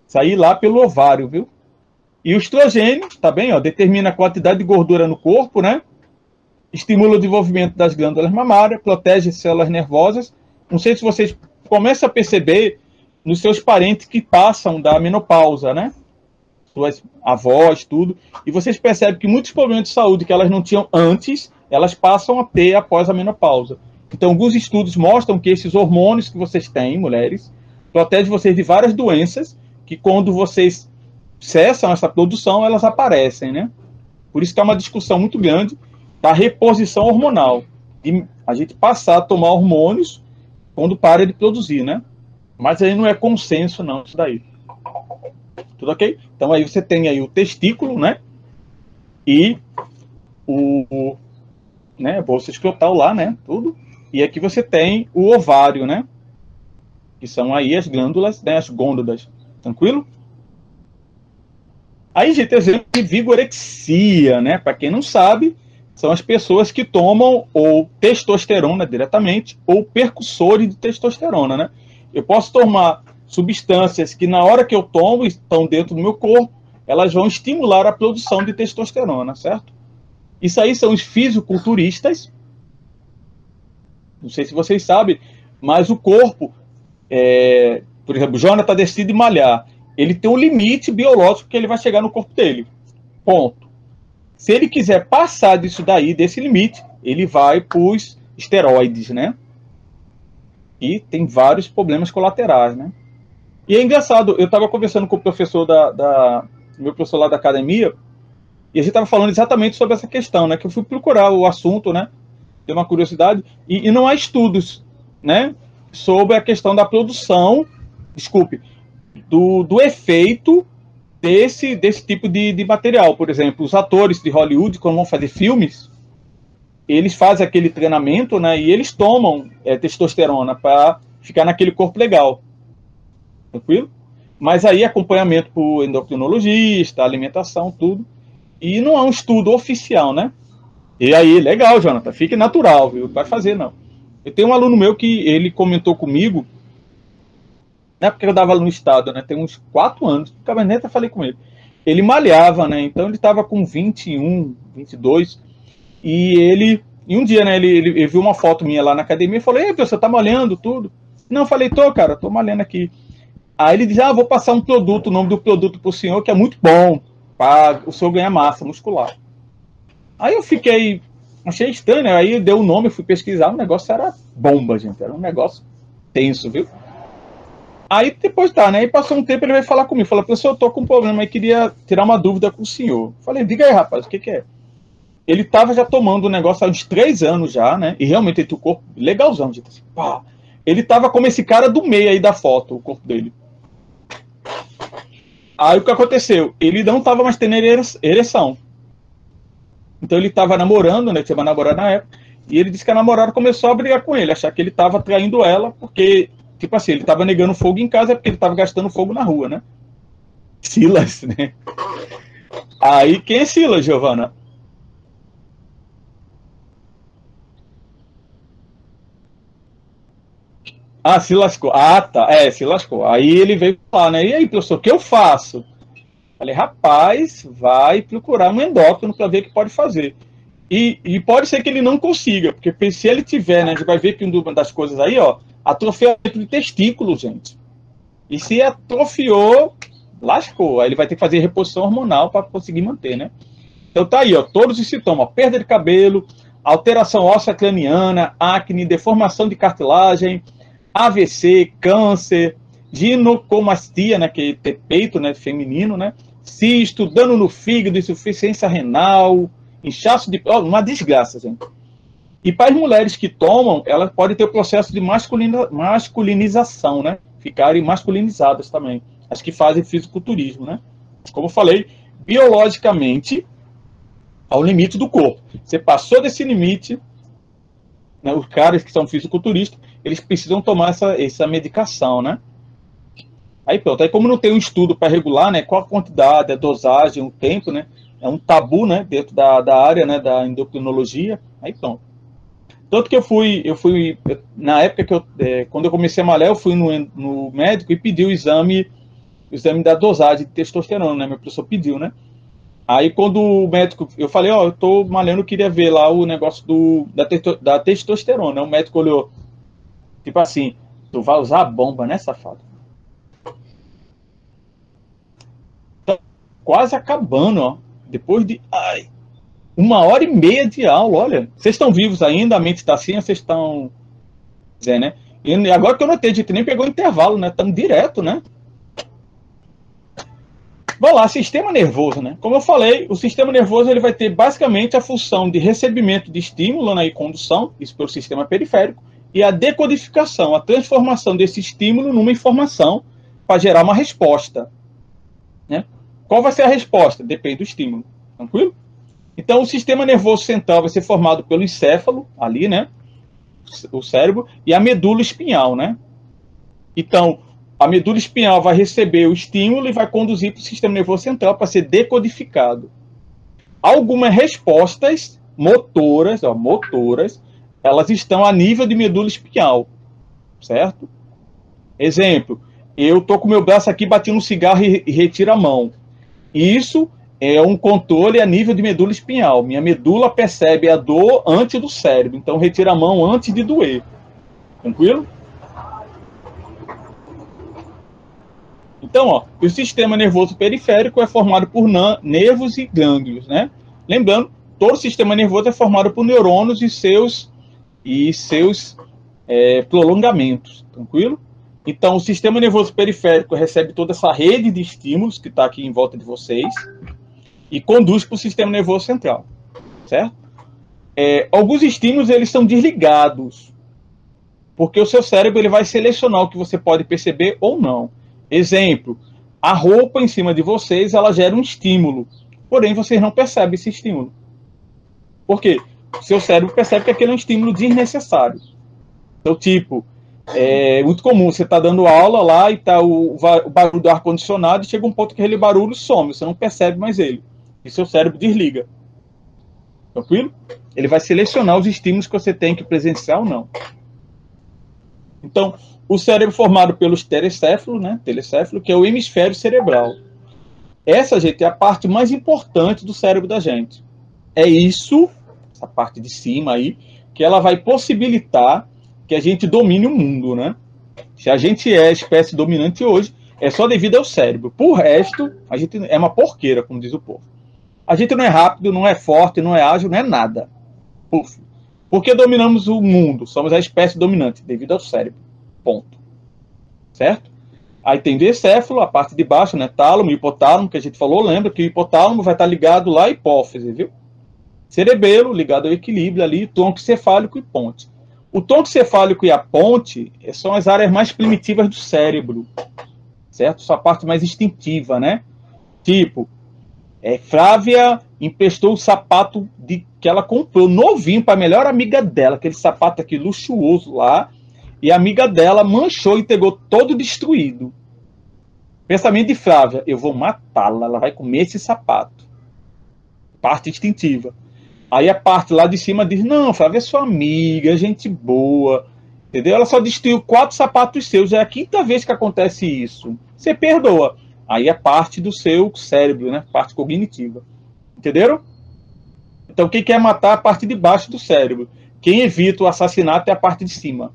Sair lá pelo ovário, viu? E o estrogênio, tá bem, ó, determina a quantidade de gordura no corpo, né? Estimula o desenvolvimento das glândulas mamárias, protege células nervosas. Não sei se vocês começam a perceber nos seus parentes que passam da menopausa, né? Suas avós, tudo. E vocês percebem que muitos problemas de saúde que elas não tinham antes, elas passam a ter após a menopausa. Então, alguns estudos mostram que esses hormônios que vocês têm, mulheres, protegem vocês de várias doenças, que quando vocês cessam essa produção, elas aparecem, né? Por isso que é uma discussão muito grande da reposição hormonal. E a gente passar a tomar hormônios quando para de produzir, né? Mas aí não é consenso, não, isso daí. Tudo ok? Então aí você tem aí o testículo, né? E né, bolsa escrotal lá, né? Tudo. E aqui você tem o ovário, né? Que são aí as glândulas, né? As gônadas. Tranquilo? Aí, gente, exemplo de vigorexia, né? Para quem não sabe, são as pessoas que tomam ou testosterona diretamente ou percussores de testosterona, né? Eu posso tomar substâncias que na hora que eu tomo estão dentro do meu corpo, elas vão estimular a produção de testosterona, certo? Isso aí são os fisiculturistas. Não sei se vocês sabem, mas o corpo, por exemplo, o Jonathan decide malhar. Ele tem um limite biológico que ele vai chegar no corpo dele. Ponto. Se ele quiser passar disso daí, desse limite, ele vai para os esteroides, né? E tem vários problemas colaterais, né? E é engraçado, eu estava conversando com o professor meu professor lá da academia, e a gente estava falando exatamente sobre essa questão, né? Que eu fui procurar o assunto, né? Tem uma curiosidade, e não há estudos, né? Sobre a questão da produção, do efeito desse tipo de material. Por exemplo, os atores de Hollywood, quando vão fazer filmes, eles fazem aquele treinamento, né? E eles tomam testosterona para ficar naquele corpo legal. Tranquilo? Mas aí acompanhamento por endocrinologista, alimentação, tudo. E não é um estudo oficial, né? E aí, legal, Jonathan, fique natural, viu? Não vai fazer, não. Eu tenho um aluno meu que ele comentou comigo, na época que eu dava no estado, né? Tem uns 4 anos, nunca nem até falei com ele. Ele malhava, né? Então ele estava com 21, 22, e um dia, né, ele viu uma foto minha lá na academia e falou: "Ei, você tá malhando tudo?" Não, eu falei: "Tô, cara, tô malhando aqui." Aí ele diz: vou passar um produto, o nome do produto pro senhor, que é muito bom, para o senhor ganhar massa muscular. Aí eu achei estranho, né? Aí deu o nome, eu fui pesquisar, o negócio era bomba, gente, era um negócio tenso, viu? Aí depois né? Aí passou um tempo, ele veio falar comigo, falou: "Professor, eu tô com um problema, aí queria tirar uma dúvida com o senhor." Falei: "Diga aí, rapaz, o que é?" ele estava já tomando o negócio há uns 3 anos já, né? E realmente ele tinha o corpo legalzão, gente. Assim, pá. Ele estava como esse cara do meio aí da foto, o corpo dele. Aí o que aconteceu? Ele não estava mais tendo ereção. Então ele estava namorando, né? Tinha uma namorada na época. E ele disse que a namorada começou a brigar com ele, achar que ele estava traindo ela, porque, tipo assim, ele estava negando fogo em casa porque ele estava gastando fogo na rua, né? Silas, né? Aí, quem é Silas, Giovana? Ah, se lascou. Ah, tá. É, se lascou. Aí ele veio falar, né? E aí, professor, o que eu faço? Falei, rapaz, vai procurar um endócrino para ver o que pode fazer. E pode ser que ele não consiga, porque se ele tiver, né, a gente vai ver que uma das coisas aí, ó, atrofiamento de testículo, gente. E se atrofiou, lascou. Aí ele vai ter que fazer reposição hormonal para conseguir manter, né? Então tá aí, ó, todos os sintomas, ó, perda de cabelo, alteração óssea craniana, acne, deformação de cartilagem, AVC, câncer, ginecomastia, né, que é peito, né, feminino, né, cisto, dano no fígado, insuficiência renal, inchaço de... Oh, uma desgraça, gente. E para as mulheres que tomam, elas podem ter o processo de masculinização, né, ficarem masculinizadas também, as que fazem fisiculturismo, né. Como eu falei, biologicamente, ao limite do corpo. Você passou desse limite, né, os caras que são fisiculturistas, eles precisam tomar essa medicação, né? Aí pronto, aí como não tem um estudo para regular, né, qual a quantidade, a dosagem, o tempo, né, é um tabu, né, dentro da área, né, da endocrinologia, aí pronto. Tanto que eu fui na época que quando eu comecei a malhar, eu fui no médico e pedi o exame da dosagem de testosterona, né, meu professor pediu, né. Aí quando o médico, eu falei, ó, eu tô malhando, eu queria ver lá o negócio da testosterona. O médico olhou, tipo assim, tu vai usar a bomba, né, safado? Então, quase acabando, ó. Depois de 1h30 de aula, olha. Vocês estão vivos ainda, a mente está assim, vocês estão... né? E agora que eu notei, a gente nem pegou intervalo, né? Estamos direto, né? Vamos lá, sistema nervoso, né? Como eu falei, o sistema nervoso ele vai ter basicamente a função de recebimento de estímulo, né, e condução, isso pelo sistema periférico, e a decodificação, a transformação desse estímulo numa informação para gerar uma resposta, né? Qual vai ser a resposta? Depende do estímulo, tranquilo? Então, o sistema nervoso central vai ser formado pelo encéfalo, ali, né? O cérebro, e a medula espinhal, né? Então, a medula espinhal vai receber o estímulo e vai conduzir para o sistema nervoso central para ser decodificado. Algumas respostas motoras, elas estão a nível de medula espinhal, certo? Exemplo, eu tô com meu braço aqui, bati no cigarro e retiro a mão. Isso é um controle a nível de medula espinhal. Minha medula percebe a dor antes do cérebro, então retira a mão antes de doer. Tranquilo? Então, ó, o sistema nervoso periférico é formado por nervos e gânglios, né? Lembrando, todo o sistema nervoso é formado por neurônios e seus prolongamentos, tranquilo? Então, o sistema nervoso periférico recebe toda essa rede de estímulos que está aqui em volta de vocês e conduz para o sistema nervoso central, certo? Alguns estímulos, eles são desligados, porque o seu cérebro ele vai selecionar o que você pode perceber ou não. Exemplo, a roupa em cima de vocês, ela gera um estímulo, porém vocês não percebem esse estímulo. Por quê? O seu cérebro percebe que aquele é um estímulo desnecessário. Então, tipo, é muito comum, você está dando aula lá e está o barulho do ar-condicionado e chega um ponto que aquele barulho some, você não percebe mais ele. E seu cérebro desliga. Tranquilo? Ele vai selecionar os estímulos que você tem que presenciar ou não. Então, o cérebro formado pelos telecéfalos, né? Telecéfalo, que é o hemisfério cerebral. Essa, gente, é a parte mais importante do cérebro da gente. É isso, essa parte de cima aí, que ela vai possibilitar que a gente domine o mundo, né? Se a gente é a espécie dominante hoje, é só devido ao cérebro. Por resto, a gente é uma porqueira, como diz o povo. A gente não é rápido, não é forte, não é ágil, não é nada. Puf. Por que dominamos o mundo? Somos a espécie dominante, devido ao cérebro. Ponto. Certo? Aí tem o encéfalo, a parte de baixo, né? Tálamo, hipotálamo, que a gente falou. Lembra que o hipotálamo vai estar ligado lá à hipófise, viu? cerebelo, ligado ao equilíbrio ali, tronco cefálico e ponte. O tronco cefálico e a ponte são as áreas mais primitivas do cérebro, certo? Sua parte mais instintiva, né? Tipo, Flávia emprestou o sapato que ela comprou novinho para a melhor amiga dela, aquele sapato aqui luxuoso lá, e a amiga dela manchou e entregou todo destruído. Pensamento de Flávia: eu vou matá-la, ela vai comer esse sapato. Parte instintiva. Aí a parte lá de cima diz: não, Flávia é sua amiga, gente boa, entendeu? Ela só destruiu 4 sapatos seus, já é a 5ª vez que acontece isso. Você perdoa. Aí é parte do seu cérebro, né? Parte cognitiva. Entenderam? Então quem quer matar é a parte de baixo do cérebro. Quem evita o assassinato é a parte de cima.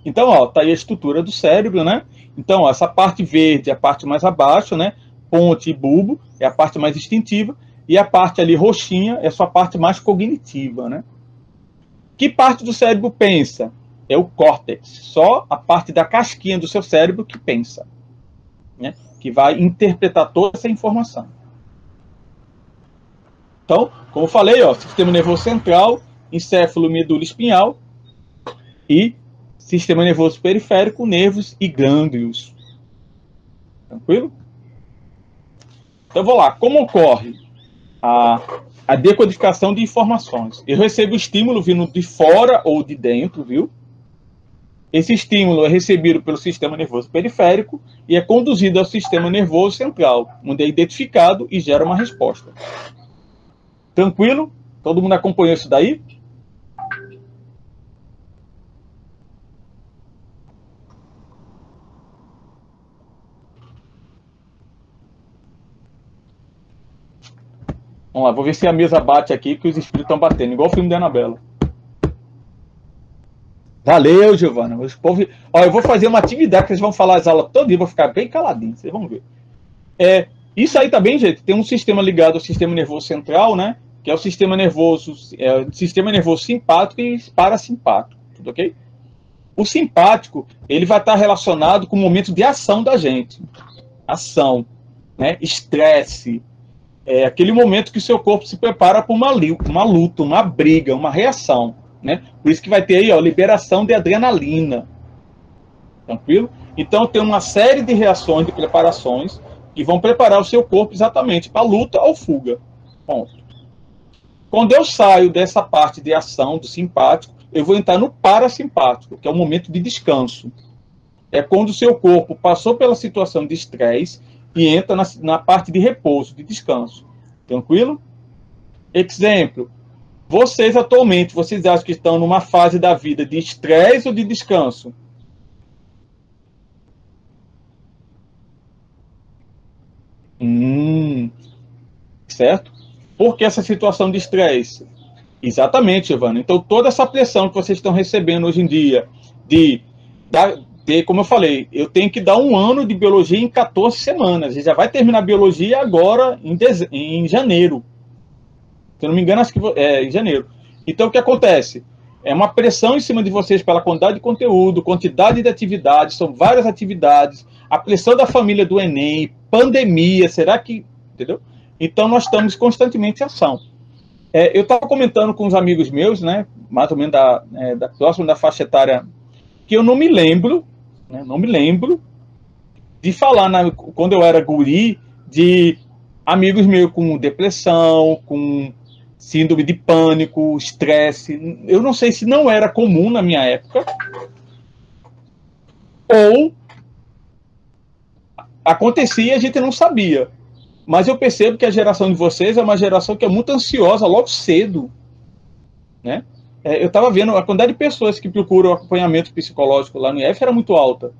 Então, ó, tá aí a estrutura do cérebro, né? Então, ó, essa parte verde é a parte mais abaixo, né? Ponte e bulbo é a parte mais instintiva. E a parte ali roxinha é a sua parte mais cognitiva, né? Que parte do cérebro pensa? É o córtex. Só a parte da casquinha do seu cérebro que pensa, né? Que vai interpretar toda essa informação. Então, como eu falei, ó, sistema nervoso central, encéfalo, medula espinhal e sistema nervoso periférico, nervos e gânglios. Tranquilo? Então, vou lá. Como ocorre a decodificação de informações? Eu recebo estímulo vindo de fora ou de dentro, viu? Esse estímulo é recebido pelo sistema nervoso periférico e é conduzido ao sistema nervoso central, onde é identificado e gera uma resposta. Tranquilo? Todo mundo acompanhou isso daí? Vamos lá, vou ver se a mesa bate aqui, que os espíritos estão batendo, igual o filme da Annabella. Valeu, Giovana. Os povo... Ó, eu vou fazer uma atividade que vocês vão falar as aulas todo dia, vou ficar bem caladinho, vocês vão ver. Isso aí também, gente, tem um sistema ligado ao sistema nervoso central, né? Que é o sistema nervoso simpático e parasimpático, tudo ok? O simpático, ele vai estar relacionado com o momento de ação da gente. Ação, né? Estresse. É aquele momento que o seu corpo se prepara para uma luta, uma briga, uma reação, né? Por isso que vai ter aí, ó, liberação de adrenalina. Tranquilo? Então tem uma série de reações, de preparações, que vão preparar o seu corpo exatamente para luta ou fuga. Ponto. Quando eu saio dessa parte de ação do simpático, eu vou entrar no parasimpático, que é o momento de descanso. É quando o seu corpo passou pela situação de estresse e entra na parte de repouso, de descanso. Tranquilo? Exemplo. Vocês atualmente, vocês acham que estão numa fase da vida de estresse ou de descanso? Certo? Por que essa situação de estresse? Exatamente, Giovana. Então, toda essa pressão que vocês estão recebendo hoje em dia, como eu falei, eu tenho que dar 1 ano de biologia em 14 semanas. A gente já vai terminar a biologia agora em janeiro. Se eu não me engano, acho que é em janeiro. Então, o que acontece? É uma pressão em cima de vocês pela quantidade de conteúdo, quantidade de atividades, são várias atividades, a pressão da família do Enem, pandemia, será que... Entendeu? Então, nós estamos constantemente em ação. Eu estava comentando com uns amigos meus, né, mais ou menos próximo da faixa etária, que eu não me lembro, né, de falar, quando eu era guri, de amigos meus com depressão, com síndrome de pânico, estresse. Eu não sei se não era comum na minha época, ou acontecia e a gente não sabia. Mas eu percebo que a geração de vocês é uma geração que é muito ansiosa logo cedo, né? Eu estava vendo a quantidade de pessoas que procuram acompanhamento psicológico lá no IF era muito alta.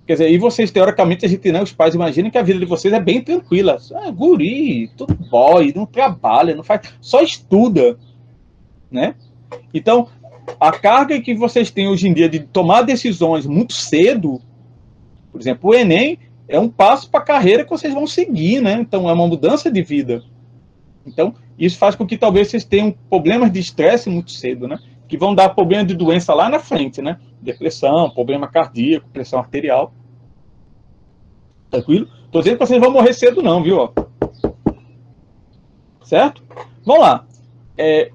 Quer dizer, e vocês, teoricamente, a gente, né, os pais imaginam que a vida de vocês é bem tranquila. Guri, tudo boy, não trabalha, não faz, só estuda, né? Então, a carga que vocês têm hoje em dia de tomar decisões muito cedo, por exemplo, o Enem, é um passo para a carreira que vocês vão seguir, né? Então, é uma mudança de vida. Então, isso faz com que talvez vocês tenham problemas de estresse muito cedo, né? Que vão dar problema de doença lá na frente, né? Depressão, problema cardíaco, pressão arterial. Tranquilo? Tô dizendo que vocês vão morrer cedo não, viu? certo? Vamos lá.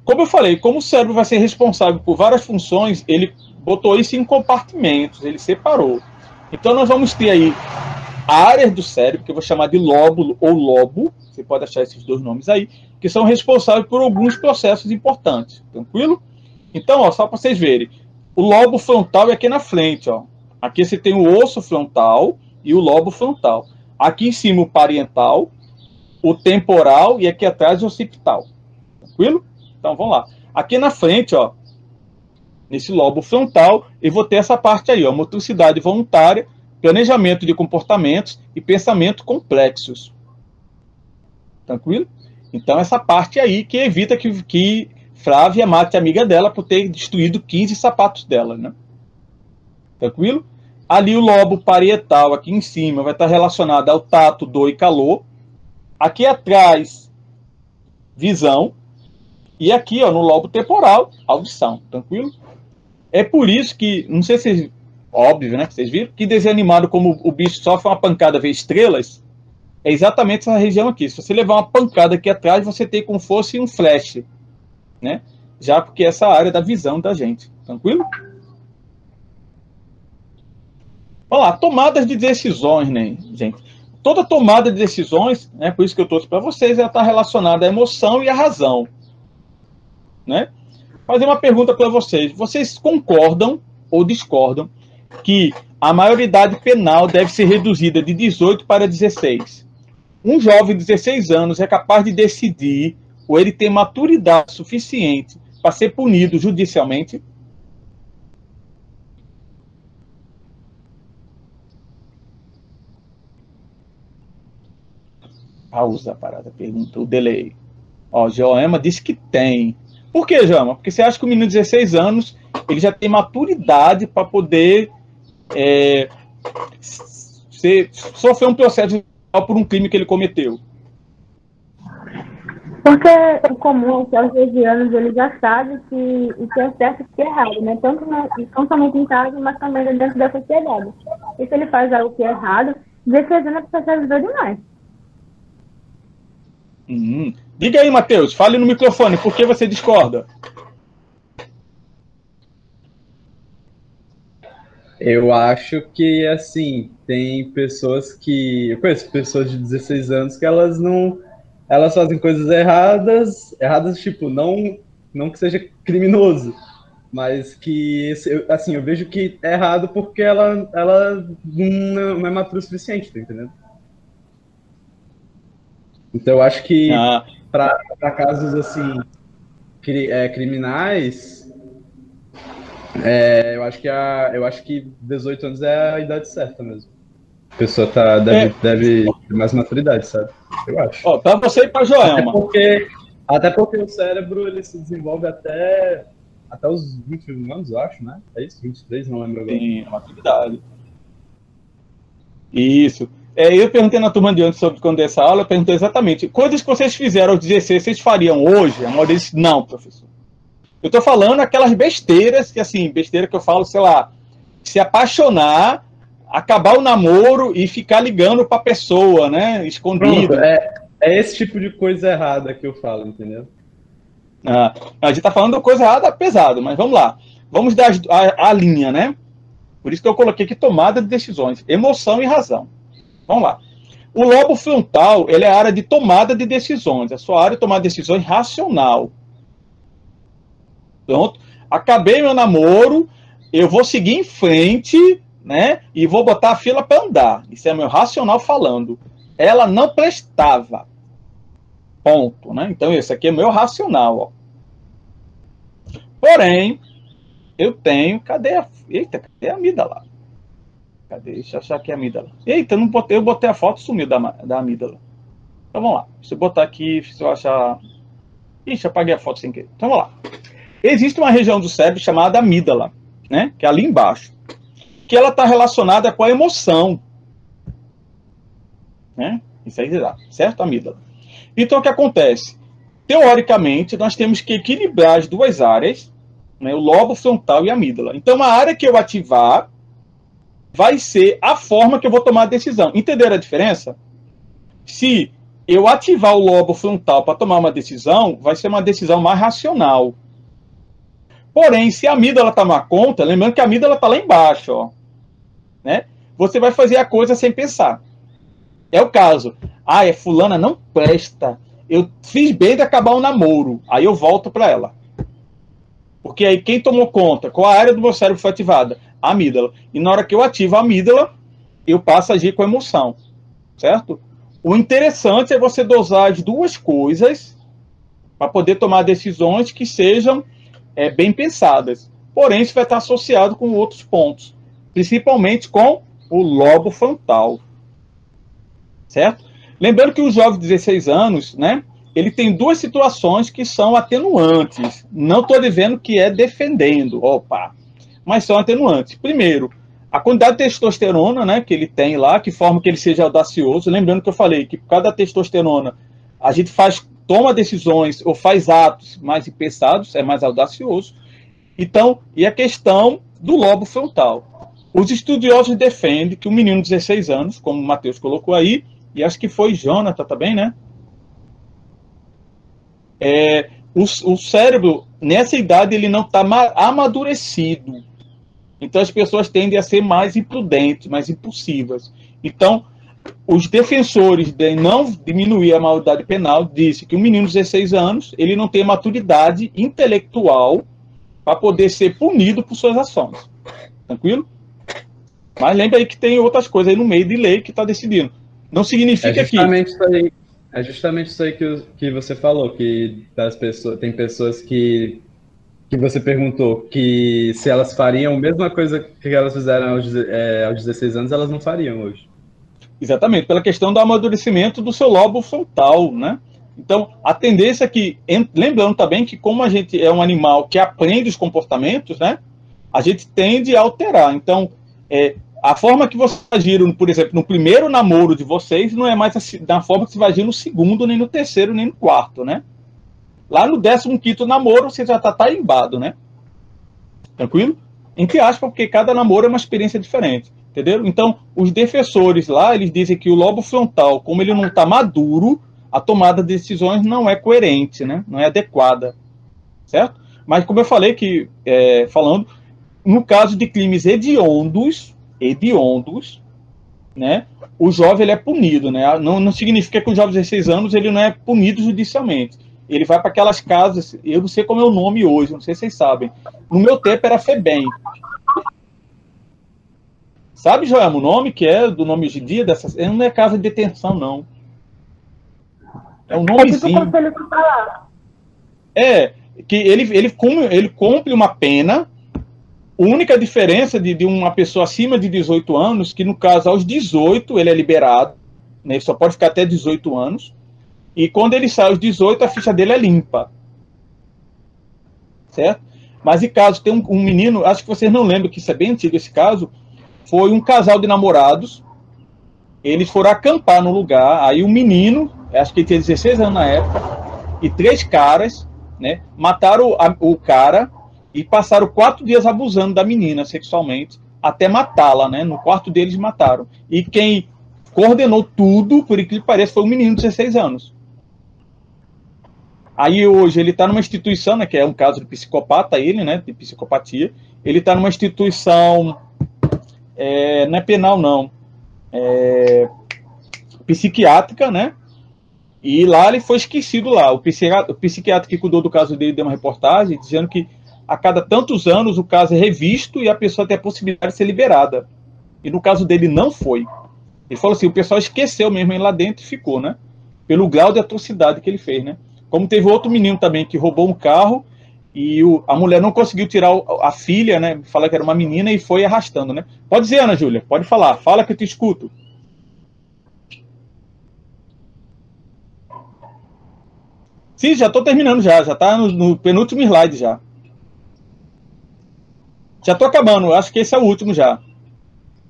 Como eu falei, como o cérebro vai ser responsável por várias funções, ele botou isso em compartimentos, ele separou. Então nós vamos ter aí áreas do cérebro, que eu vou chamar de lóbulo ou lobo, você pode achar esses dois nomes aí, que são responsáveis por alguns processos importantes, tranquilo? Então, ó, só para vocês verem, o lobo frontal é aqui na frente, ó. Aqui você tem o osso frontal e o lobo frontal. Aqui em cima o parietal, o temporal e aqui atrás o occipital. Tranquilo? Então, vamos lá. Aqui na frente, ó, nesse lobo frontal, eu vou ter essa parte aí, ó, motricidade voluntária, planejamento de comportamentos e pensamento complexos. Tranquilo? Então, essa parte aí que evita que Flávia mate a amiga dela por ter destruído 15 sapatos dela, né? Tranquilo? Ali o lobo parietal, aqui em cima, vai estar relacionado ao tato, dor e calor. Aqui atrás, visão. E aqui, ó, no lobo temporal, audição. Tranquilo? É por isso que, não sei se vocês, óbvio, né? Vocês viram? Que desenho animado, como o bicho sofre uma pancada, vê estrelas, é exatamente essa região aqui. Se você levar uma pancada aqui atrás, você tem como fosse um flash, né? Já porque essa área da visão da gente. Tranquilo? Vamos lá, tomadas de decisões, né, gente? Toda tomada de decisões, né, por isso que eu trouxe para vocês, ela está relacionada à emoção e à razão, né? Fazer uma pergunta para vocês. Vocês concordam ou discordam que a maioridade penal deve ser reduzida de 18 para 16? Um jovem de 16 anos é capaz de decidir ou ele tem maturidade suficiente para ser punido judicialmente? Pausa a parada, pergunta, o delay. Ó, Joema disse que tem. Por que, Joema? Porque você acha que o menino de 16 anos ele já tem maturidade para poder sofrer um processo por um crime que ele cometeu? Porque o comum é que aos 12 anos ele já sabe que o que é certo e o que é errado, né? Tanto não somente em casa, mas também dentro da sociedade. E se ele faz algo que é errado, 16 anos a pessoa já ajudou demais. Diga aí, Matheus, fale no microfone, por que você discorda? Eu acho que, assim, tem pessoas que... Eu conheço pessoas de 16 anos que elas não... Elas fazem coisas erradas, tipo, não que seja criminoso, mas que, assim, eu vejo que é errado porque ela não é madura o suficiente, tá entendendo? Então, eu acho que para casos, assim, criminais, eu acho que 18 anos é a idade certa mesmo. A pessoa deve ter mais maturidade, sabe? Eu acho. Ó, para você e para Joelma. Até porque o cérebro ele se desenvolve até os 21 anos, eu acho, né? É isso? 23, não lembro agora. Sim, a maturidade. Isso. Eu perguntei na turma de antes sobre quando dessa aula, eu perguntei exatamente, coisas que vocês fizeram aos 16, vocês fariam hoje? A maioria disse, não, professor. Eu tô falando aquelas besteiras, que assim, besteira que eu falo, sei lá, se apaixonar, acabar o namoro e ficar ligando pra pessoa, né, escondido. Pronto, é esse tipo de coisa errada que eu falo, entendeu? A gente tá falando coisa errada pesado, mas vamos lá. Vamos dar a linha, né? Por isso que eu coloquei aqui tomada de decisões, emoção e razão. Vamos lá. O lobo frontal, ele é a área de tomada de decisões. É a sua área de tomar decisões racional. Pronto. Acabei meu namoro, eu vou seguir em frente, né? E vou botar a fila para andar. Isso é meu racional falando. Ela não prestava. Ponto, né? Então, esse aqui é meu racional, ó. Porém, eu tenho... Cadê a amígdala? Cadê? Deixa eu achar aqui a amígdala. Eita, eu botei a foto e sumiu da amígdala. Então vamos lá. Deixa eu botar aqui, se eu achar... Ixi, apaguei a foto sem querer. Então vamos lá. Existe uma região do cérebro chamada amígdala, né? Que é ali embaixo. Que ela está relacionada com a emoção. Né? Isso aí, certo? Amígdala. Então o que acontece? Teoricamente, nós temos que equilibrar as duas áreas, né? O lobo frontal e a amígdala. Então a área que eu ativar vai ser a forma que eu vou tomar a decisão. Entenderam a diferença? Se eu ativar o lobo frontal para tomar uma decisão, vai ser uma decisão mais racional. Porém, se a amígdala tomar conta, lembrando que a amígdala está lá embaixo, ó, né? Você vai fazer a coisa sem pensar. É o caso. Ah, fulana não presta. Eu fiz bem de acabar o namoro. Aí eu volto para ela. Porque aí quem tomou conta? Qual a área do meu cérebro foi ativada? A amígdala. E na hora que eu ativo a amígdala, eu passo a agir com emoção. Certo? O interessante é você dosar as duas coisas para poder tomar decisões que sejam bem pensadas. Porém, isso vai estar associado com outros pontos. Principalmente com o lobo frontal. Certo? Lembrando que o jovem de 16 anos, né, ele tem duas situações que são atenuantes. Não estou dizendo que é defendendo, mas são atenuantes. Primeiro, a quantidade de testosterona, né, que ele tem lá, que forma que ele seja audacioso. Lembrando que eu falei que por causa da testosterona, a gente toma decisões ou faz atos mais impensados, é mais audacioso. Então, e a questão do lobo frontal. Os estudiosos defendem que um menino de 16 anos, como o Matheus colocou aí, e acho que foi Jonathan também, né? O cérebro, nessa idade, ele não está amadurecido. Então, as pessoas tendem a ser mais imprudentes, mais impulsivas. Então, os defensores de não diminuir a maioridade penal dizem que um menino de 16 anos, ele não tem maturidade intelectual para poder ser punido por suas ações. Tranquilo? Mas lembra aí que tem outras coisas aí no meio de lei que está decidindo. Não significa É justamente isso aí que você falou, que tem pessoas que você perguntou que se elas fariam a mesma coisa que elas fizeram aos 16 anos, elas não fariam hoje. Exatamente, pela questão do amadurecimento do seu lobo frontal, né? Então, a tendência é que, lembrando também que como a gente é um animal que aprende os comportamentos, né? A gente tende a alterar. Então, a forma que vocês agiram, por exemplo, no primeiro namoro de vocês, não é mais assim, da forma que você vai agir no segundo, nem no terceiro, nem no quarto, né? Lá no 15º namoro, você já está tarimbado, né? Tranquilo? Entre aspas, porque cada namoro é uma experiência diferente, entendeu? Então, os defensores lá, eles dizem que o lobo frontal, como ele não está maduro, a tomada de decisões não é coerente, né? Não é adequada, certo? Mas, como eu falei, falando, no caso de crimes hediondos, né? O jovem ele é punido, né? Não significa que o jovem de 16 anos ele não é punido judicialmente. Ele vai para aquelas casas, eu não sei como é o nome hoje, não sei se vocês sabem. No meu tempo era FEBEM. Sabe, Joelma, o nome que é do nome hoje em dia dessas? Não é casa de detenção, não. É um nomezinho. É tipo conselho tutelar. Que ele cumpre uma pena. A única diferença de uma pessoa acima de 18 anos, que no caso aos 18 ele é liberado, né, ele só pode ficar até 18 anos, e quando ele sai aos 18 a ficha dele é limpa. Certo? Mas em caso, tem um menino, acho que vocês não lembram que isso é bem antigo esse caso, foi um casal de namorados, eles foram acampar no lugar, aí o menino, acho que ele tinha 16 anos na época, e 3 caras, né, mataram o cara, e passaram 4 dias abusando da menina sexualmente, até matá-la, né? No quarto deles mataram. E quem coordenou tudo, por incrível que pareça, foi um menino de 16 anos. Aí hoje ele está numa instituição, né? Que é um caso de psicopata, né? De psicopatia. Ele está numa instituição, não é penal, não. Psiquiátrica, né? E lá ele foi esquecido lá. O psiquiatra que cuidou do caso dele deu uma reportagem dizendo que a cada tantos anos o caso é revisto e a pessoa tem a possibilidade de ser liberada. E no caso dele não foi. Ele falou assim, o pessoal esqueceu mesmo ele lá dentro e ficou, né? Pelo grau de atrocidade que ele fez, né? Como teve outro menino também que roubou um carro e a mulher não conseguiu tirar a filha, né? Falar que era uma menina e foi arrastando, né? Pode dizer, Ana Júlia, pode falar. Fala que eu te escuto. Sim, já estou terminando já está no penúltimo slide já. Já estou acabando, acho que esse é o último já.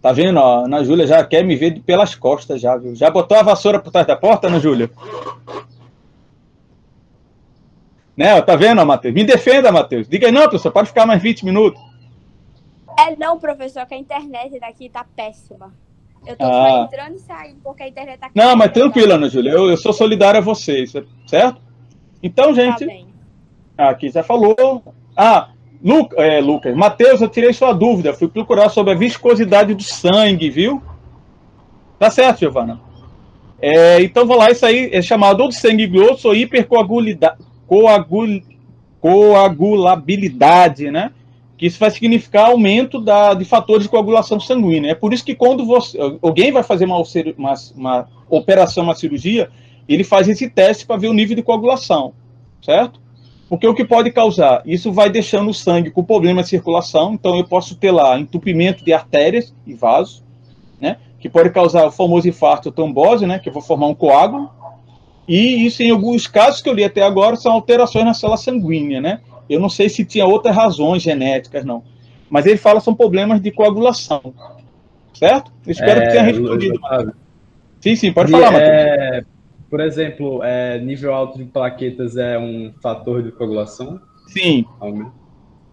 Tá vendo, ó? Ana Júlia já quer me ver pelas costas já, viu? Já botou a vassoura por trás da porta, Ana Júlia? Né? Tá vendo, Matheus? Me defenda, Matheus. Diga aí, não, professor, pode ficar mais 20 minutos. Não, professor, que a internet daqui tá péssima. Eu tô só Ah. entrando e saindo, porque a internet tá Não, mas caindo, tranquilo, tá? Ana Júlia. Eu sou solidário a vocês, certo? Então, Tá gente, bem. aqui já falou. Lucas, Matheus, eu tirei sua dúvida. Fui procurar sobre a viscosidade do sangue, viu? Tá certo, Giovana. Então, vou lá, isso aí é chamado ou de sangue grosso ou coagulabilidade, né? Que isso vai significar aumento de fatores de coagulação sanguínea. É por isso que quando alguém vai fazer uma operação, uma cirurgia, ele faz esse teste para ver o nível de coagulação, certo? Porque o que pode causar? Isso vai deixando o sangue com problema de circulação, então eu posso ter lá entupimento de artérias e vasos, né? Que pode causar o famoso infarto ou trombose, né? Que eu vou formar um coágulo. E isso, em alguns casos que eu li até agora, são alterações na célula sanguínea, né? Eu não sei se tinha outras razões genéticas, não. Mas ele fala que são problemas de coagulação. Certo? Eu espero que tenha respondido. Sim, pode falar, Matheus. Por exemplo, nível alto de plaquetas é um fator de coagulação? Sim.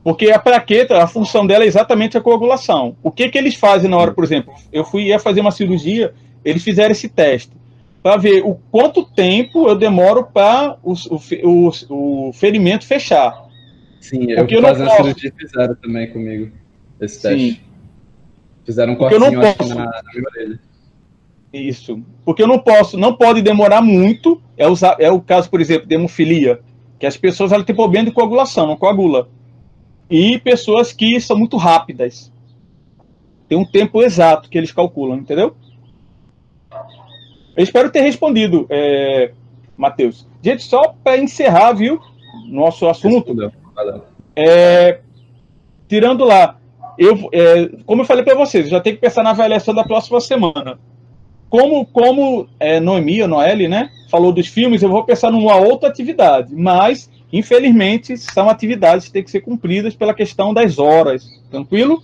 Porque a plaqueta, a função dela é exatamente a coagulação. O que eles fazem na hora, por exemplo, ia fazer uma cirurgia, eles fizeram esse teste para ver o quanto tempo eu demoro para o ferimento fechar. Sim, eu fazendo a cirurgia fizeram também comigo esse teste. Sim. Fizeram um cortinho aqui na minha orelha. Isso. Porque eu não pode demorar muito. É o caso, por exemplo, de hemofilia, que as pessoas têm problema de coagulação, não coagula. E pessoas que são muito rápidas. Tem um tempo exato que eles calculam, entendeu? Eu espero ter respondido, Matheus. Gente, só para encerrar, viu, nosso assunto, tirando lá, como eu falei para vocês, eu já tenho que pensar na avaliação da próxima semana. Como Noeli, né, falou dos filmes, eu vou pensar numa outra atividade, mas, infelizmente, são atividades que têm que ser cumpridas pela questão das horas, tranquilo?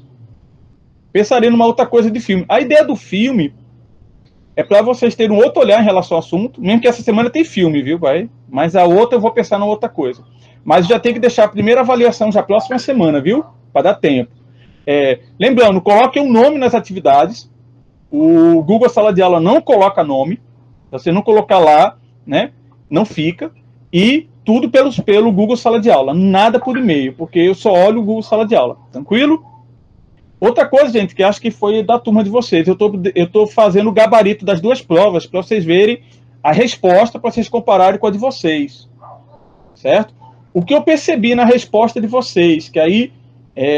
Pensarei numa outra coisa de filme. A ideia do filme é para vocês terem um outro olhar em relação ao assunto, mesmo que essa semana tem filme, viu, vai? Mas a outra eu vou pensar numa outra coisa. Mas já tem que deixar a primeira avaliação já próxima semana, viu? Para dar tempo. Lembrando, coloque um nome nas atividades. O Google Sala de Aula não coloca nome. Se você não colocar lá, né, não fica. E tudo pelo Google Sala de Aula. Nada por e-mail, porque eu só olho o Google Sala de Aula. Tranquilo? Outra coisa, gente, que acho que foi da turma de vocês. Eu tô fazendo o gabarito das duas provas para vocês verem a resposta, para vocês compararem com a de vocês. Certo? O que eu percebi na resposta de vocês, que aí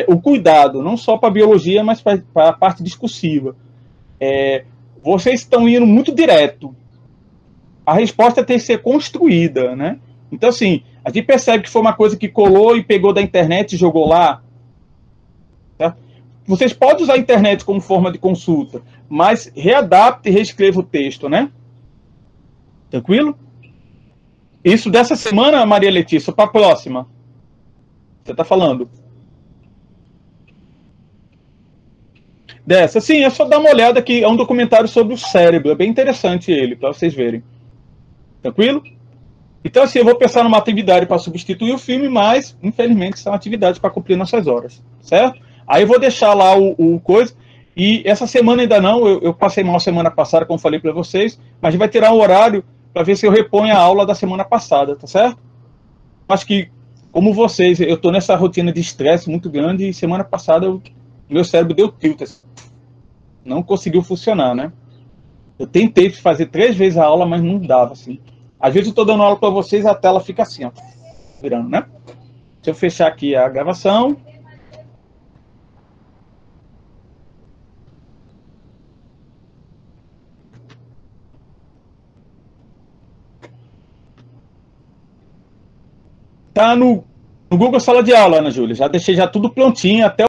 o cuidado, não só para a biologia, mas para a parte discursiva. Vocês estão indo muito direto. A resposta tem que ser construída, né? Então, assim, a gente percebe que foi uma coisa que colou e pegou da internet e jogou lá. Tá? Vocês podem usar a internet como forma de consulta, mas readapte e reescreva o texto, né? Tranquilo? Isso dessa semana, Maria Letícia, para a próxima. Você está falando? Dessa, sim, é só dar uma olhada aqui. É um documentário sobre o cérebro. É bem interessante ele, para vocês verem. Tranquilo? Então, assim, eu vou pensar numa atividade para substituir o filme, mas, infelizmente, são atividades para cumprir nossas horas. Certo? Aí eu vou deixar lá o coisa. E essa semana ainda não. Eu passei mal semana passada, como falei para vocês. Mas a gente vai tirar um horário para ver se eu reponho a aula da semana passada, tá certo? Acho que, como vocês, eu estou nessa rotina de estresse muito grande e semana passada meu cérebro deu tilt. Não conseguiu funcionar, né? Eu tentei fazer 3 vezes a aula, mas não dava, assim. Às vezes eu estou dando aula para vocês e a tela fica assim, ó, virando, né? Deixa eu fechar aqui a gravação. Tá no Google Sala de Aula, Ana Júlia. Já deixei tudo prontinho, até